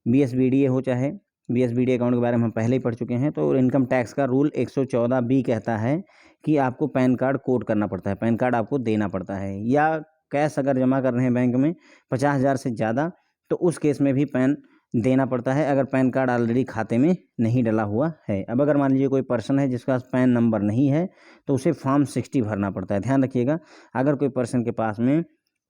BSBDA हो चाहे BSBDA अकाउंट के बारे में हम पहले ही पढ़ चुके हैं, तो इनकम टैक्स का रूल 114B कहता है कि आपको पैन कार्ड कोड करना पड़ता है, पैन कार्ड आपको देना पड़ता है, या कैश अगर जमा कर रहे हैं बैंक में 50,000 से ज़्यादा तो उस केस में भी पैन देना पड़ता है, अगर पैन कार्ड ऑलरेडी खाते में नहीं डला हुआ है। अब अगर मान लीजिए कोई पर्सन है जिसके पास पैन नंबर नहीं है तो उसे फॉर्म 60 भरना पड़ता है। ध्यान रखिएगा, अगर कोई पर्सन के पास में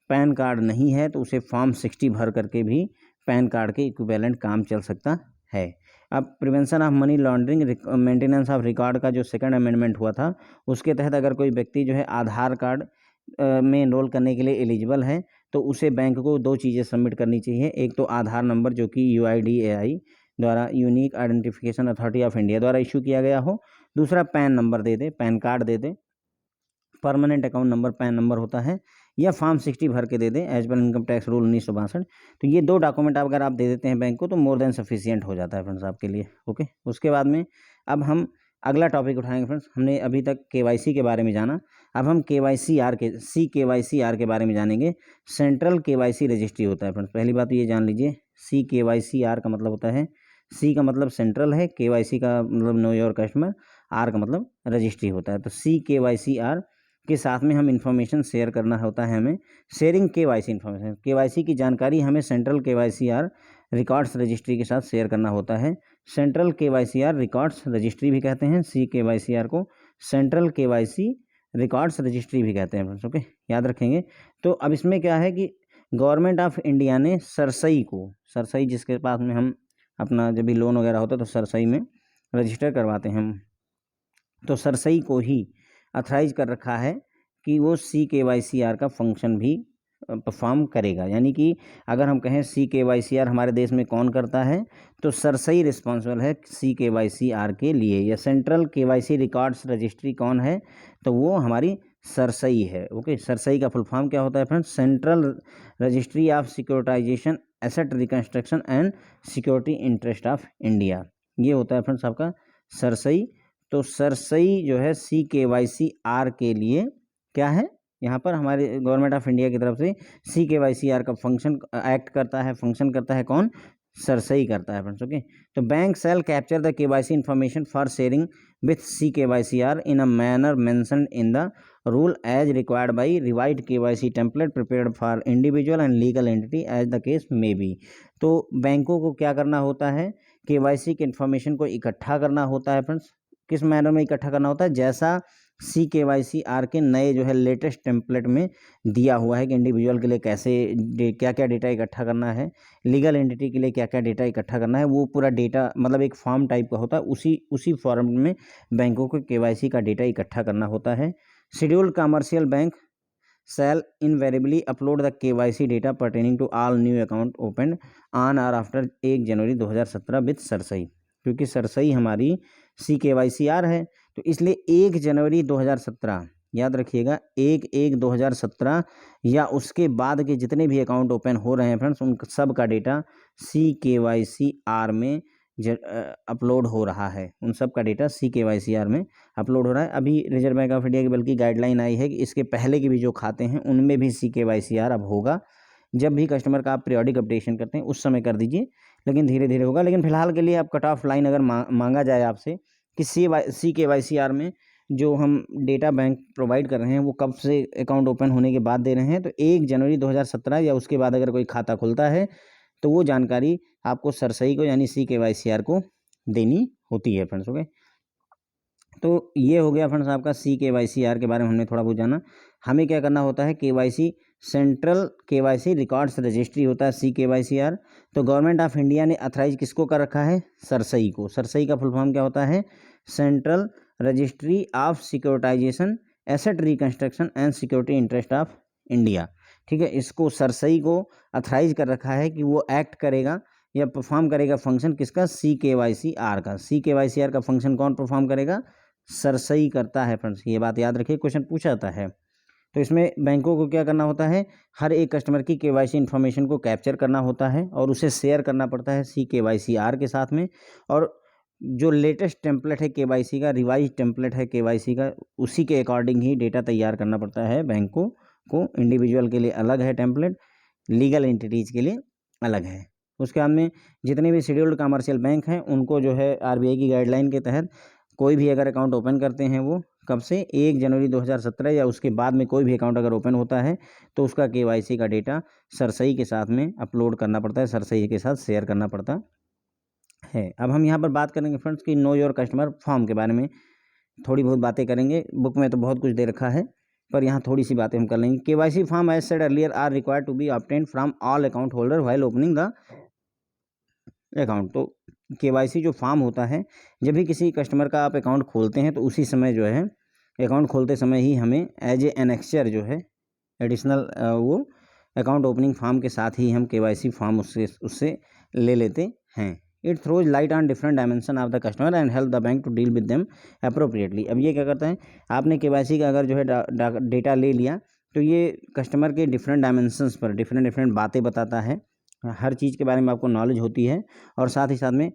पैन कार्ड नहीं है तो उसे फॉर्म 60 भर करके भी पैन कार्ड के इक्विवेलेंट काम चल सकता है। अब prevention of money laundering maintenance of record का जो सेकंड अमेंडमेंट हुआ था, उसके तहत अगर कोई व्यक्ति जो है आधार कार्ड में एनरोल करने के लिए एलिजिबल है तो उसे बैंक को 2 चीज़ें सबमिट करनी चाहिए। एक तो आधार नंबर जो कि UIDAI द्वारा unique identification authority of India द्वारा इशू किया गया हो, दूसरा पैन नंबर दे दे, पैन कार्ड दे दे, permanent account number PAN number होता है, या फॉर्म 60 भर के दे दें as per income tax rule 1962। तो ये 2 डॉक्यूमेंट अगर आप दे देते हैं बैंक को तो मोर देन सफिशिएंट हो जाता है फ्रेंड्स आपके लिए। ओके, उसके बाद में अब हम अगला टॉपिक उठाएंगे फ्रेंड्स। हमने अभी तक KYC के बारे में जाना, अब हम CKYCR के बारे में जानेंगे। सेंट्रल KYC रजिस्ट्री होता है फ्रेंड्स। पहली बात तो ये जान लीजिए, CKYCR का मतलब होता है, C का मतलब सेंट्रल है, KYC का मतलब नो योर कस्टमर, R का मतलब रजिस्ट्री होता है। तो CKYCR के साथ में हम इन्फॉर्मेशन शेयर करना होता है हमें, शेयरिंग KYC इन्फॉर्मेशन, KYC की जानकारी हमें सेंट्रल KYCR रिकॉर्ड्स रजिस्ट्री के साथ शेयर करना होता है। सेंट्रल KYCR रिकॉर्ड्स रजिस्ट्री भी कहते हैं, CKYCR को सेंट्रल KYC रिकॉर्ड्स रजिस्ट्री भी कहते हैं फ्रेंड्स। ओके, याद रखेंगे। तो अब इसमें क्या है कि गवर्नमेंट ऑफ इंडिया ने सरसई जिसके पास में हम अपना जब भी लोन वगैरह होता है तो सरसई में रजिस्टर करवाते हैं हम, तो सरसई को ही अथराइज कर रखा है कि वो CKYCR का फंक्शन भी परफॉर्म करेगा। यानी कि अगर हम कहें CKYCR हमारे देश में कौन करता है तो सरसई रिस्पॉन्सिबल है CKYCR के लिए, या सेंट्रल KYC रिकॉर्ड्स रजिस्ट्री कौन है तो वो हमारी सरसई है। ओके, सरसई का फुल फॉर्म क्या होता है friends? Central registry of securitisation asset reconstruction and security interest of India, ये होता है फ्रेंड्स आपका सरसई। तो सरसई जो है CKYCR के लिए क्या है, यहाँ पर हमारे गवर्नमेंट ऑफ इंडिया की तरफ से CKYCR का फंक्शन एक्ट करता है, फंक्शन करता है कौन? सरसई करता है फ्रेंड्स। ओके, तो bank shall capture the KYC information for sharing with CKYCR in a manner mentioned in the rule as required by revised KYC template prepared for individual and legal entity as the case may be. तो बैंकों को क्या करना होता है? KYC के information को इकट्ठा करना होता है फ्रेंड्स। किस मैनर में इकट्ठा करना होता है? जैसा CKYCR के नए जो है लेटेस्ट टेम्पलेट में दिया हुआ है कि इंडिविजुअल के लिए कैसे क्या क्या डेटा इकट्ठा करना है, लीगल एंटिटी के लिए क्या क्या डेटा इकट्ठा करना है, वो पूरा डेटा मतलब एक फॉर्म टाइप का होता है, उसी फॉर्म में बैंकों को KYC का डेटा इकट्ठा करना होता है। Scheduled commercial bank shall invariably upload the KYC data pertaining to all new account opened on or after 1 January 2017 with Sarsai. क्योंकि सरसई हमारी CKYCR है तो इसलिए 1 जनवरी 2017, याद रखिएगा 1/1/2017 या उसके बाद के जितने भी अकाउंट ओपन हो रहे हैं फ्रेंड्स उन सब का डेटा CKYCR में अपलोड हो रहा है, उन सब का डेटा CKYCR में अपलोड हो रहा है। अभी रिजर्व बैंक ऑफ इंडिया की बल्कि गाइडलाइन आई है कि इसके पहले के भी जो खाते हैं उनमें भी CKYCR अब होगा। जब भी कस्टमर का आप पीरियोडिक अपडेशन करते हैं उस समय कर दीजिए, लेकिन धीरे धीरे होगा। लेकिन फिलहाल के लिए आप कट ऑफ लाइन अगर मांगा जाए आपसे कि CKYCR में जो हम डेटा बैंक प्रोवाइड कर रहे हैं वो कब से अकाउंट ओपन होने के बाद दे रहे हैं, तो 1 जनवरी 2017 या उसके बाद अगर कोई खाता खुलता है तो वो जानकारी आपको सरसई को यानी CKYCR को देनी होती है फ्रेंड्स। ओके, तो ये हो गया फ्रेंड्स आपका CKYCR के बारे में हमने थोड़ा बहुत जाना। हमें क्या करना होता है, KYC central KYC records registry होता है CKYCR। तो गवर्नमेंट ऑफ इंडिया ने अथराइज किसको कर रखा है, सरसई को। सरसई का फुल फॉर्म क्या होता है, central registry of securitisation asset reconstruction and security interest of India. ठीक है, इसको सरसई को अथराइज कर रखा है कि वो एक्ट करेगा या परफॉर्म करेगा फंक्शन किसका, CKYCR का। CKYCR का फंक्शन कौन परफॉर्म करेगा, सरसई करता है फ्रेंड्स। ये बात याद रखिए, क्वेश्चन पूछा जाता है। तो इसमें बैंकों को क्या करना होता है, हर एक कस्टमर की KYC इन्फॉर्मेशन को कैप्चर करना होता है और उसे शेयर करना पड़ता है CKYCR के साथ में। और जो लेटेस्ट टेम्पलेट है KYC का, रिवाइज टेम्पलेट है KYC का, उसी के अकॉर्डिंग ही डेटा तैयार करना पड़ता है बैंकों को। इंडिविजुअल के लिए अलग है टेम्पलेट, लीगल एंटिटीज़ के लिए अलग है। उसके बाद में जितने भी शेड्यूल्ड कमर्शियल बैंक हैं उनको जो है RBI की गाइडलाइन के तहत कोई भी अगर अकाउंट ओपन करते हैं वो कब से, 1 जनवरी 2017 या उसके बाद में कोई भी अकाउंट अगर ओपन होता है तो उसका KYC का डेटा सरसई के साथ में अपलोड करना पड़ता है, सरसई के साथ शेयर करना पड़ता है। अब हम यहाँ पर बात करेंगे फ्रेंड्स कि नो योर कस्टमर फॉर्म के बारे में थोड़ी बहुत बातें करेंगे। बुक में तो बहुत कुछ दे रखा है पर यहाँ थोड़ी सी बातें हम कर लेंगे। KYC form as said earlier are required to be obtained from all account holder while opening the account. तो KYC जो फॉर्म होता है, जब भी किसी कस्टमर का आप अकाउंट खोलते हैं तो उसी समय जो है अकाउंट खोलते समय ही हमें एज ए एनेक्चर जो है एडिशनल वो अकाउंट ओपनिंग फॉर्म के साथ ही हम KYC फॉर्म उससे ले लेते हैं। It throws light on different dimension of the customer and help the bank to deal with them appropriately. अब ये क्या करता है, आपने KYC का अगर जो है डेटा ले लिया तो ये कस्टमर के डिफरेंट डायमेंशंस पर डिफरेंट बातें बताता है, हर चीज़ के बारे में आपको नॉलेज होती है और साथ ही साथ में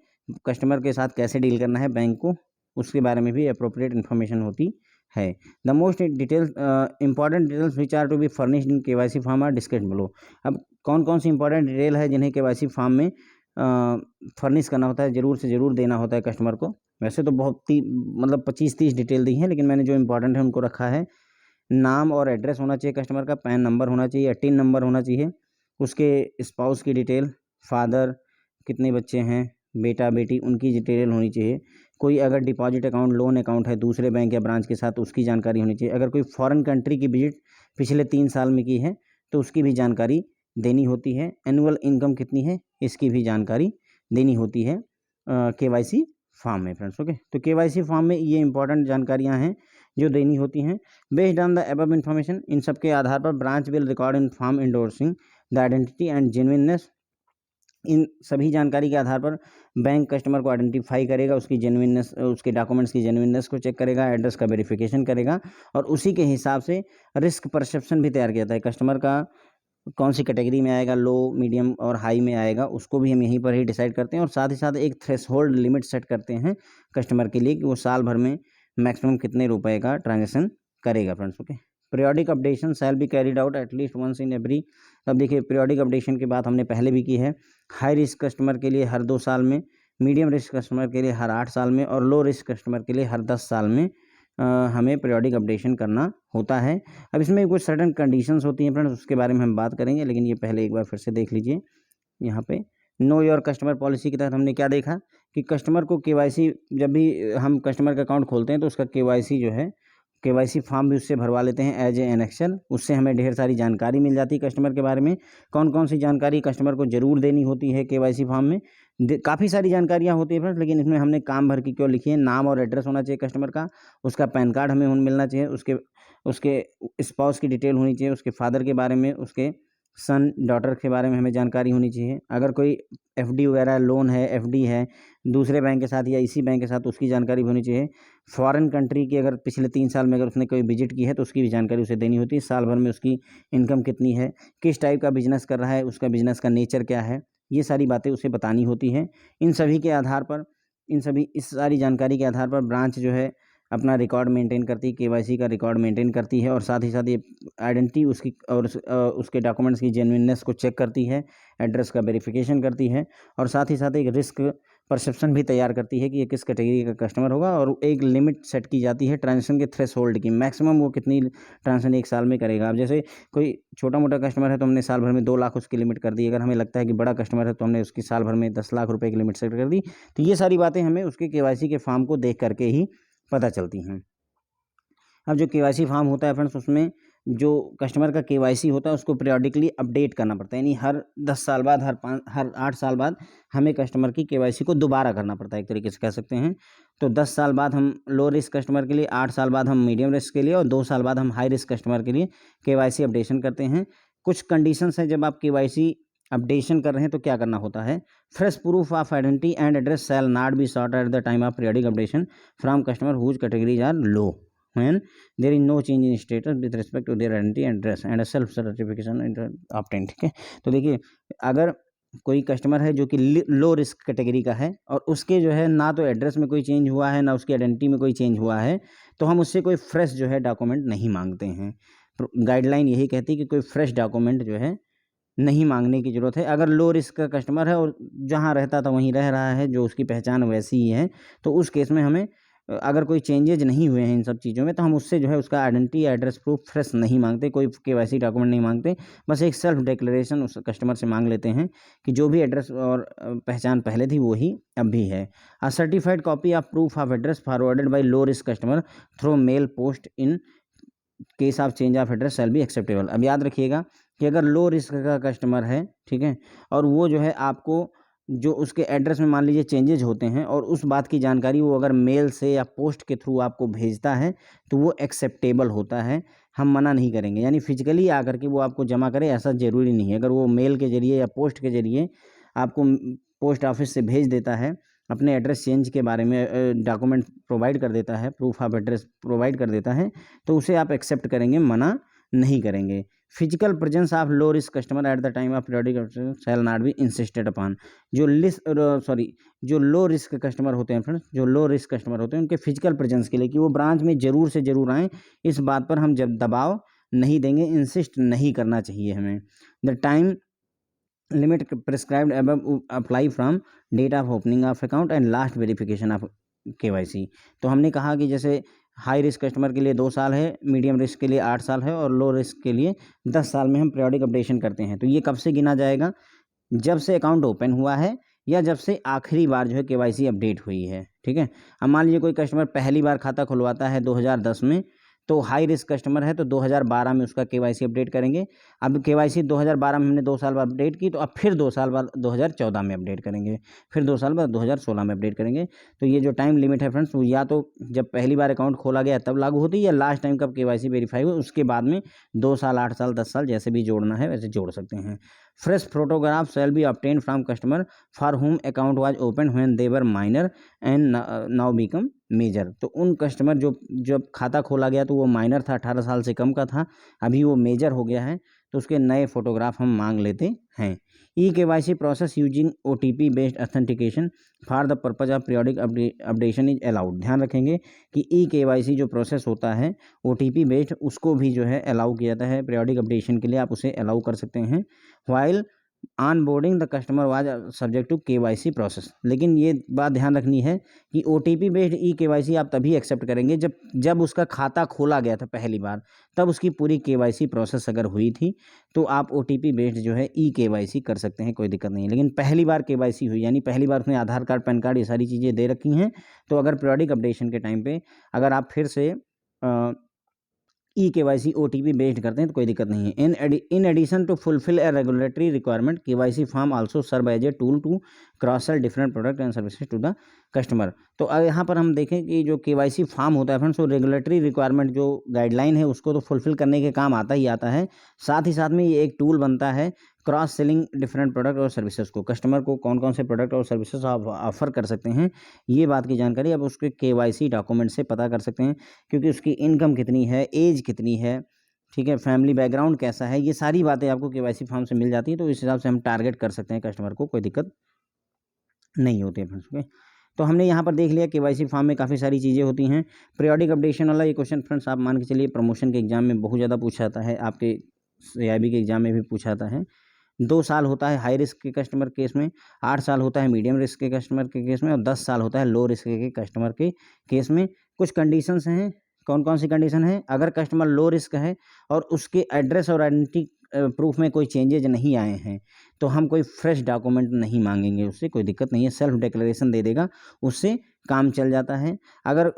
कस्टमर के साथ कैसे डील करना है बैंक को, उसके बारे में भी अप्रोप्रिएट इन्फॉर्मेशन होती है। The most details important details which are to be furnished in KYC form are discussed below. अब कौन कौन सी इंपॉर्टेंट डिटेल है जिन्हें KYC फॉर्म में फर्निश करना होता है, ज़रूर से ज़रूर देना होता है कस्टमर को। वैसे तो बहुत मतलब 25-30 डिटेल दी हैं, लेकिन मैंने जो इंपॉर्टेंट है उनको रखा है। नाम और एड्रेस होना चाहिए कस्टमर का, पैन नंबर होना चाहिए, टिन नंबर होना चाहिए, उसके स्पाउस की डिटेल, फादर, कितने बच्चे हैं, बेटा बेटी, उनकी डिटेल होनी चाहिए। कोई अगर डिपॉजिट अकाउंट, लोन अकाउंट है दूसरे बैंक या ब्रांच के साथ, उसकी जानकारी होनी चाहिए। अगर कोई फॉरेन कंट्री की विजिट पिछले 3 साल में की है तो उसकी भी जानकारी देनी होती है। एनुअल इनकम कितनी है इसकी भी जानकारी देनी होती है KYC फॉर्म में फ्रेंड्स। ओके, तो KYC फॉर्म में ये इंपॉर्टेंट जानकारियाँ हैं जो देनी होती हैं। Based on the above information, इन सब के आधार पर branch will record in form endorsing the identity and genuineness. इन सभी जानकारी के आधार पर बैंक कस्टमर को आइडेंटिफाई करेगा, उसकी जेन्युइननेस, उसके डॉक्यूमेंट्स की जेन्युइननेस को चेक करेगा, एड्रेस का वेरिफिकेशन करेगा और उसी के हिसाब से रिस्क परसेप्शन भी तैयार किया जाता है। कस्टमर का कौन सी कैटेगरी में आएगा, लो, मीडियम और हाई में आएगा, उसको भी हम यहीं पर ही डिसाइड करते हैं। और साथ ही साथ एक थ्रेशोल्ड लिमिट सेट करते हैं कस्टमर के लिए कि वो साल भर में मैक्सिमम कितने रुपए का ट्रांजेक्शन करेगा friends. Okay, periodic updation shall be carried out at least once in every. अब देखिए, पीरियोडिक अपडेशन की बात हमने पहले भी की है। हाई रिस्क कस्टमर के लिए हर 2 साल में, मीडियम रिस्क कस्टमर के लिए हर 8 साल में और लो रिस्क कस्टमर के लिए हर 10 साल में हमें पीरियोडिक अपडेशन करना होता है। अब इसमें कुछ सर्टेन कंडीशंस होती हैं फ्रेंड्स, उसके बारे में हम बात करेंगे, लेकिन ये पहले एक बार फिर से देख लीजिए। यहाँ पे नो योर कस्टमर पॉलिसी के तहत हमने क्या देखा कि कस्टमर को KYC, जब भी हम कस्टमर का अकाउंट खोलते हैं तो उसका KYC जो है, KYC फॉर्म भी उससे भरवा लेते हैं एज ए एनेक्शन। उससे हमें ढेर सारी जानकारी मिल जाती है कस्टमर के बारे में। कौन कौन सी जानकारी कस्टमर को ज़रूर देनी होती है KYC फॉर्म में, काफ़ी सारी जानकारियाँ होती है फ्रेंड्स, लेकिन इसमें हमने काम भर की क्यों लिखी है। नाम और एड्रेस होना चाहिए कस्टमर का, उसका पैन कार्ड हमें मिलना चाहिए, उसके स्पाउस की डिटेल होनी चाहिए, उसके फादर के बारे में, उसके सन डॉटर के बारे में हमें जानकारी होनी चाहिए। अगर कोई FD वगैरह लोन है, FD है दूसरे बैंक के साथ या इसी बैंक के साथ, उसकी जानकारी भी होनी चाहिए। फॉरेन कंट्री की अगर पिछले 3 साल में अगर उसने कोई विजिट की है तो उसकी भी जानकारी उसे देनी होती है। साल भर में उसकी इनकम कितनी है, किस टाइप का बिजनेस कर रहा है, उसका बिजनेस का नेचर क्या है, ये सारी बातें उसे बतानी होती है। इन सभी के आधार पर, इस सारी जानकारी के आधार पर ब्रांच जो है अपना रिकॉर्ड मेंटेन करती है, केवाईसी का रिकॉर्ड मेंटेन करती है और साथ ही साथ ये आइडेंटिटी उसकी और उसके डॉक्यूमेंट्स की जेन्युइननेस को चेक करती है, एड्रेस का वेरिफिकेशन करती है और साथ ही साथ एक रिस्क परसेप्शन भी तैयार करती है कि ये किस कैटेगरी का कस्टमर होगा। और एक लिमिट सेट की जाती है ट्रांजेक्शन के थ्रेशोल्ड की, मैक्सिमम वो कितनी ट्रांजेक्शन एक साल में करेगा। अब जैसे कोई छोटा मोटा कस्टमर है तो हमने साल भर में 2 लाख उसकी लिमिट कर दी, अगर हमें लगता है कि बड़ा कस्टमर है तो हमने उसकी साल भर में 10 लाख रुपए की लिमिट सेट कर दी। तो ये सारी बातें हमें उसके केवाईसी के फॉर्म को देख करके ही पता चलती हैं। अब जो केवाईसी फॉर्म होता है फ्रेंड्स, उसमें जो कस्टमर का केवाईसी होता है उसको पीरियडिकली अपडेट करना पड़ता है, यानी हर 10 साल बाद, हर 8 साल बाद हमें कस्टमर की केवाईसी को दोबारा करना पड़ता है, एक तरीके से कह सकते हैं। तो 10 साल बाद हम लो रिस्क कस्टमर के लिए, 8 साल बाद हम मीडियम रिस्क के लिए और 2 साल बाद हम हाई रिस्क कस्टमर के लिए केवाईसी अपडेशन करते हैं। कुछ कंडीशंस हैं, जब आप केवाईसी अपडेशन कर रहे हैं तो क्या करना होता है। Fresh proof of identity and address shall not be sought at the time of periodic updation from customer whose categories are low when there is no change in status with respect to their identity and address and a self certification obtained। ठीक है, तो देखिए अगर कोई customer है जो कि low risk category का है और उसके जो है ना तो एड्रेस में कोई चेंज हुआ है ना उसकी आइडेंटिटी में कोई चेंज हुआ है, तो हम उससे कोई फ्रेश जो है डॉक्यूमेंट नहीं मांगते हैं। गाइडलाइन यही कहती है कि कोई फ्रेश डॉक्यूमेंट जो है नहीं मांगने की ज़रूरत है। अगर लो रिस्क का कस्टमर है और जहाँ रहता था वहीं रह रहा है, जो उसकी पहचान वैसी ही है, तो उस केस में हमें अगर कोई चेंजेज नहीं हुए हैं इन सब चीज़ों में, तो हम उससे जो है उसका आइडेंटिटी एड्रेस प्रूफ फ्रेश नहीं मांगते, कोई केवाईसी डॉक्यूमेंट नहीं मांगते। बस एक सेल्फ डिक्लेरेशन उस कस्टमर से मांग लेते हैं कि जो भी एड्रेस और पहचान पहले थी वही अब भी है। A certified copy of proof of address forwarded by low risk customer through mail post in case of change of address shall be acceptable. अब याद रखिएगा कि अगर लो रिस्क का कस्टमर है, ठीक है, और वो जो है आपको जो उसके एड्रेस में मान लीजिए चेंजेज होते हैं और उस बात की जानकारी वो अगर मेल से या पोस्ट के थ्रू आपको भेजता है तो वो एक्सेप्टेबल होता है, हम मना नहीं करेंगे। यानी फिजिकली आकर के वो आपको जमा करे ऐसा ज़रूरी नहीं है। अगर वो मेल के ज़रिए या पोस्ट के ज़रिए आपको पोस्ट ऑफिस से भेज देता है, अपने एड्रेस चेंज के बारे में डॉक्यूमेंट प्रोवाइड कर देता है, प्रूफ ऑफ एड्रेस प्रोवाइड कर देता है, तो उसे आप एक्सेप्ट करेंगे, मना नहीं करेंगे। Physical presence of low risk customer at the time of periodic shell not B insisted upon. जो लो रिस्क कस्टमर होते हैं फ्रेंड्स, जो लो रिस्क कस्टमर होते हैं उनके फिजिकल प्रेजेंस के लिए कि वो ब्रांच में ज़रूर से ज़रूर आएँ, इस बात पर हम जब दबाव नहीं देंगे, इंसिस्ट नहीं करना चाहिए हमें। The time limit prescribed above apply from date of opening of account and last verification of KYC. तो हमने कहा कि जैसे हाई रिस्क कस्टमर के लिए 2 साल है, मीडियम रिस्क के लिए 8 साल है और लो रिस्क के लिए 10 साल में हम पीरियडिक अपडेशन करते हैं। तो ये कब से गिना जाएगा, जब से अकाउंट ओपन हुआ है या जब से आखिरी बार जो है केवाईसी अपडेट हुई है। ठीक है, अब मान लीजिए कोई कस्टमर पहली बार खाता खुलवाता है 2010 में, तो हाई रिस्क कस्टमर है तो 2012 में उसका केवाईसी अपडेट करेंगे। अब केवाईसी 2012 में हमने 2 साल बाद अपडेट की, तो अब फिर 2 साल बाद 2014 में अपडेट करेंगे, फिर 2 साल बाद 2016 में अपडेट करेंगे। तो ये जो टाइम लिमिट है फ्रेंड्स, वो या तो जब पहली बार अकाउंट खोला गया तब लागू होती है या लास्ट टाइम कब केवाईसी वेरीफाई हुआ उसके बाद में 2 साल, 8 साल, 10 साल जैसे भी जोड़ना है वैसे जोड़ सकते हैं। Fresh photograph shall be obtained from customer for whom account was open when they were minor and now become major. तो उन कस्टमर जो जब खाता खोला गया तो वो माइनर था, 18 साल से कम का था, अभी वो मेजर हो गया है, तो उसके नए फोटोग्राफ हम मांग लेते हैं। E KYC process using OTP based authentication for the purpose of periodic updation is allowed. ध्यान रखेंगे कि ई केवाईसी जो प्रोसेस होता है OTP बेस्ड, उसको भी जो है अलाउ किया जाता है पीरियडिक अपडेशन के लिए, आप उसे अलाउ कर सकते हैं। While onboarding the customer was subject to KYC process. लेकिन ये बात ध्यान रखनी है कि OTP बेस्ड ई केवाईसी आप तभी एक्सेप्ट करेंगे जब उसका खाता खोला गया था पहली बार, तब उसकी पूरी केवाईसी प्रोसेस अगर हुई थी तो आप OTP बेस्ड जो है ई केवाईसी कर सकते हैं, कोई दिक्कत नहीं है। लेकिन पहली बार केवाईसी हुई, यानी पहली बार उसने आधार कार्ड, पैन कार्ड, ये सारी चीज़ें दे रखी हैं, तो अगर पीरियडिक अपडेशन के टाइम पे अगर आप फिर से ई केवाईसी OTP बेस्ड करते हैं तो कोई दिक्कत नहीं है। In addition to fulfil a regulatory requirement, KYC form also serve as a tool to cross sell different product and services to the customer. तो अब यहाँ पर हम देखें कि जो केवाईसी फॉर्म होता है फ्रेंड्स, वो रेगुलेटरी रिक्वायरमेंट जो गाइडलाइन है उसको तो फुलफिल करने के काम आता ही आता है, साथ ही साथ में ये एक टूल बनता है क्रॉस सेलिंग डिफरेंट प्रोडक्ट और सर्विसेज को। कस्टमर को कौन कौन से प्रोडक्ट और सर्विसेज आप ऑफर कर सकते हैं, ये बात की जानकारी अब उसके केवाईसी डॉक्यूमेंट से पता कर सकते हैं, क्योंकि उसकी इनकम कितनी है, एज कितनी है, ठीक है, फैमिली बैकग्राउंड कैसा है, ये सारी बातें आपको केवाईसी फॉर्म से मिल जाती हैं। तो इस हिसाब से हम टारगेट कर सकते हैं कस्टमर को, कोई दिक्कत नहीं होती है फ्रेंड्स। ओके, तो हमने यहाँ पर देख लिया केवाईसी फॉर्म में काफ़ी सारी चीज़ें होती हैं। पीरियोडिक अपडेशन वाला ये क्वेश्चन फ्रेंड्स आप मान के चलिए प्रमोशन के एग्जाम में बहुत ज़्यादा पूछा जाता है, आपके CIB के एग्जाम में भी पूछा जाता है। 2 साल होता है हाई रिस्क के कस्टमर केस में, 8 साल होता है मीडियम रिस्क के कस्टमर के केस में, और 10 साल होता है लो रिस्क के कस्टमर के केस में। कुछ कंडीशंस हैं, कौन कौन सी कंडीशन है? अगर कस्टमर लो रिस्क है और उसके एड्रेस और आइडेंटिटी प्रूफ में कोई चेंजेज नहीं आए हैं, तो हम कोई फ्रेश डॉक्यूमेंट नहीं मांगेंगे उससे, कोई दिक्कत नहीं है, सेल्फ डिक्लेरेशन दे देगा, उससे काम चल जाता है। अगर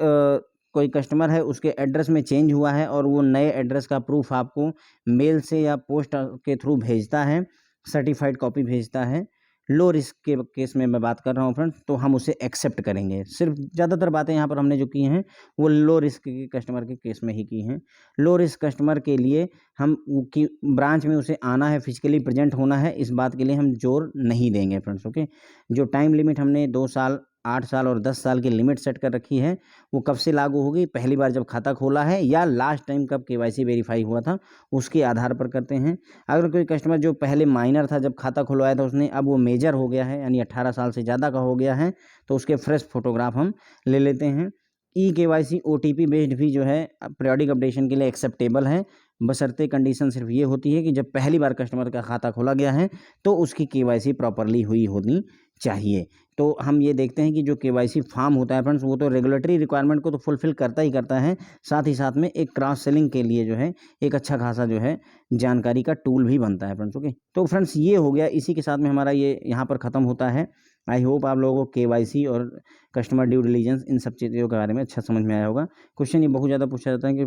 कोई कस्टमर है उसके एड्रेस में चेंज हुआ है और वो नए एड्रेस का प्रूफ आपको मेल से या पोस्ट के थ्रू भेजता है, सर्टिफाइड कॉपी भेजता है, लो रिस्क के केस में मैं बात कर रहा हूँ फ्रेंड्स, तो हम उसे एक्सेप्ट करेंगे। सिर्फ ज़्यादातर बातें यहाँ पर हमने जो की हैं वो लो रिस्क के कस्टमर के केस में ही की हैं। लो रिस्क कस्टमर के लिए हम की ब्रांच में उसे आना है, फिजिकली प्रेजेंट होना है, इस बात के लिए हम जोर नहीं देंगे फ्रेंड्स। ओके, जो टाइम लिमिट हमने 2 साल, 8 साल और 10 साल की लिमिट सेट कर रखी है, वो कब से लागू होगी? पहली बार जब खाता खोला है या लास्ट टाइम कब केवाईसी वेरीफाई हुआ था, उसके आधार पर करते हैं। अगर कोई कस्टमर जो पहले माइनर था जब खाता खुलवाया था उसने, अब वो मेजर हो गया है यानी 18 साल से ज़्यादा का हो गया है, तो उसके फ्रेश फोटोग्राफ हम ले लेते हैं। केवाईसी OTP बेस्ड भी जो है पीरियोडिक अपडेशन के लिए एक्सेप्टेबल है, बशर्ते कंडीशन सिर्फ ये होती है कि जब पहली बार कस्टमर का खाता खोला गया है तो उसकी केवाईसी प्रॉपरली हुई होनी चाहिए। तो हम ये देखते हैं कि जो केवाईसी फॉर्म होता है फ्रेंड्स, वो तो रेगुलेटरी रिक्वायरमेंट को तो फुलफिल करता ही करता है, साथ ही साथ में एक क्रॉस सेलिंग के लिए जो है एक अच्छा खासा जो है जानकारी का टूल भी बनता है फ्रेंड्स। ओके, तो फ्रेंड्स ये हो गया, इसी के साथ में हमारा ये यहाँ पर ख़त्म होता है। आई होप आप लोगों को केवाईसी और कस्टमर ड्यू डिलीजेंस इन सब चीज़ों के बारे में अच्छा समझ में आया होगा। क्वेश्चन ये बहुत ज़्यादा पूछा जाता है कि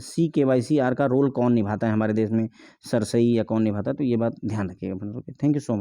CKYCR का रोल कौन निभाता है हमारे देश में, सरसई या कौन निभाता है, तो ये बात ध्यान रखिएगा friends. Okay, thank you so much.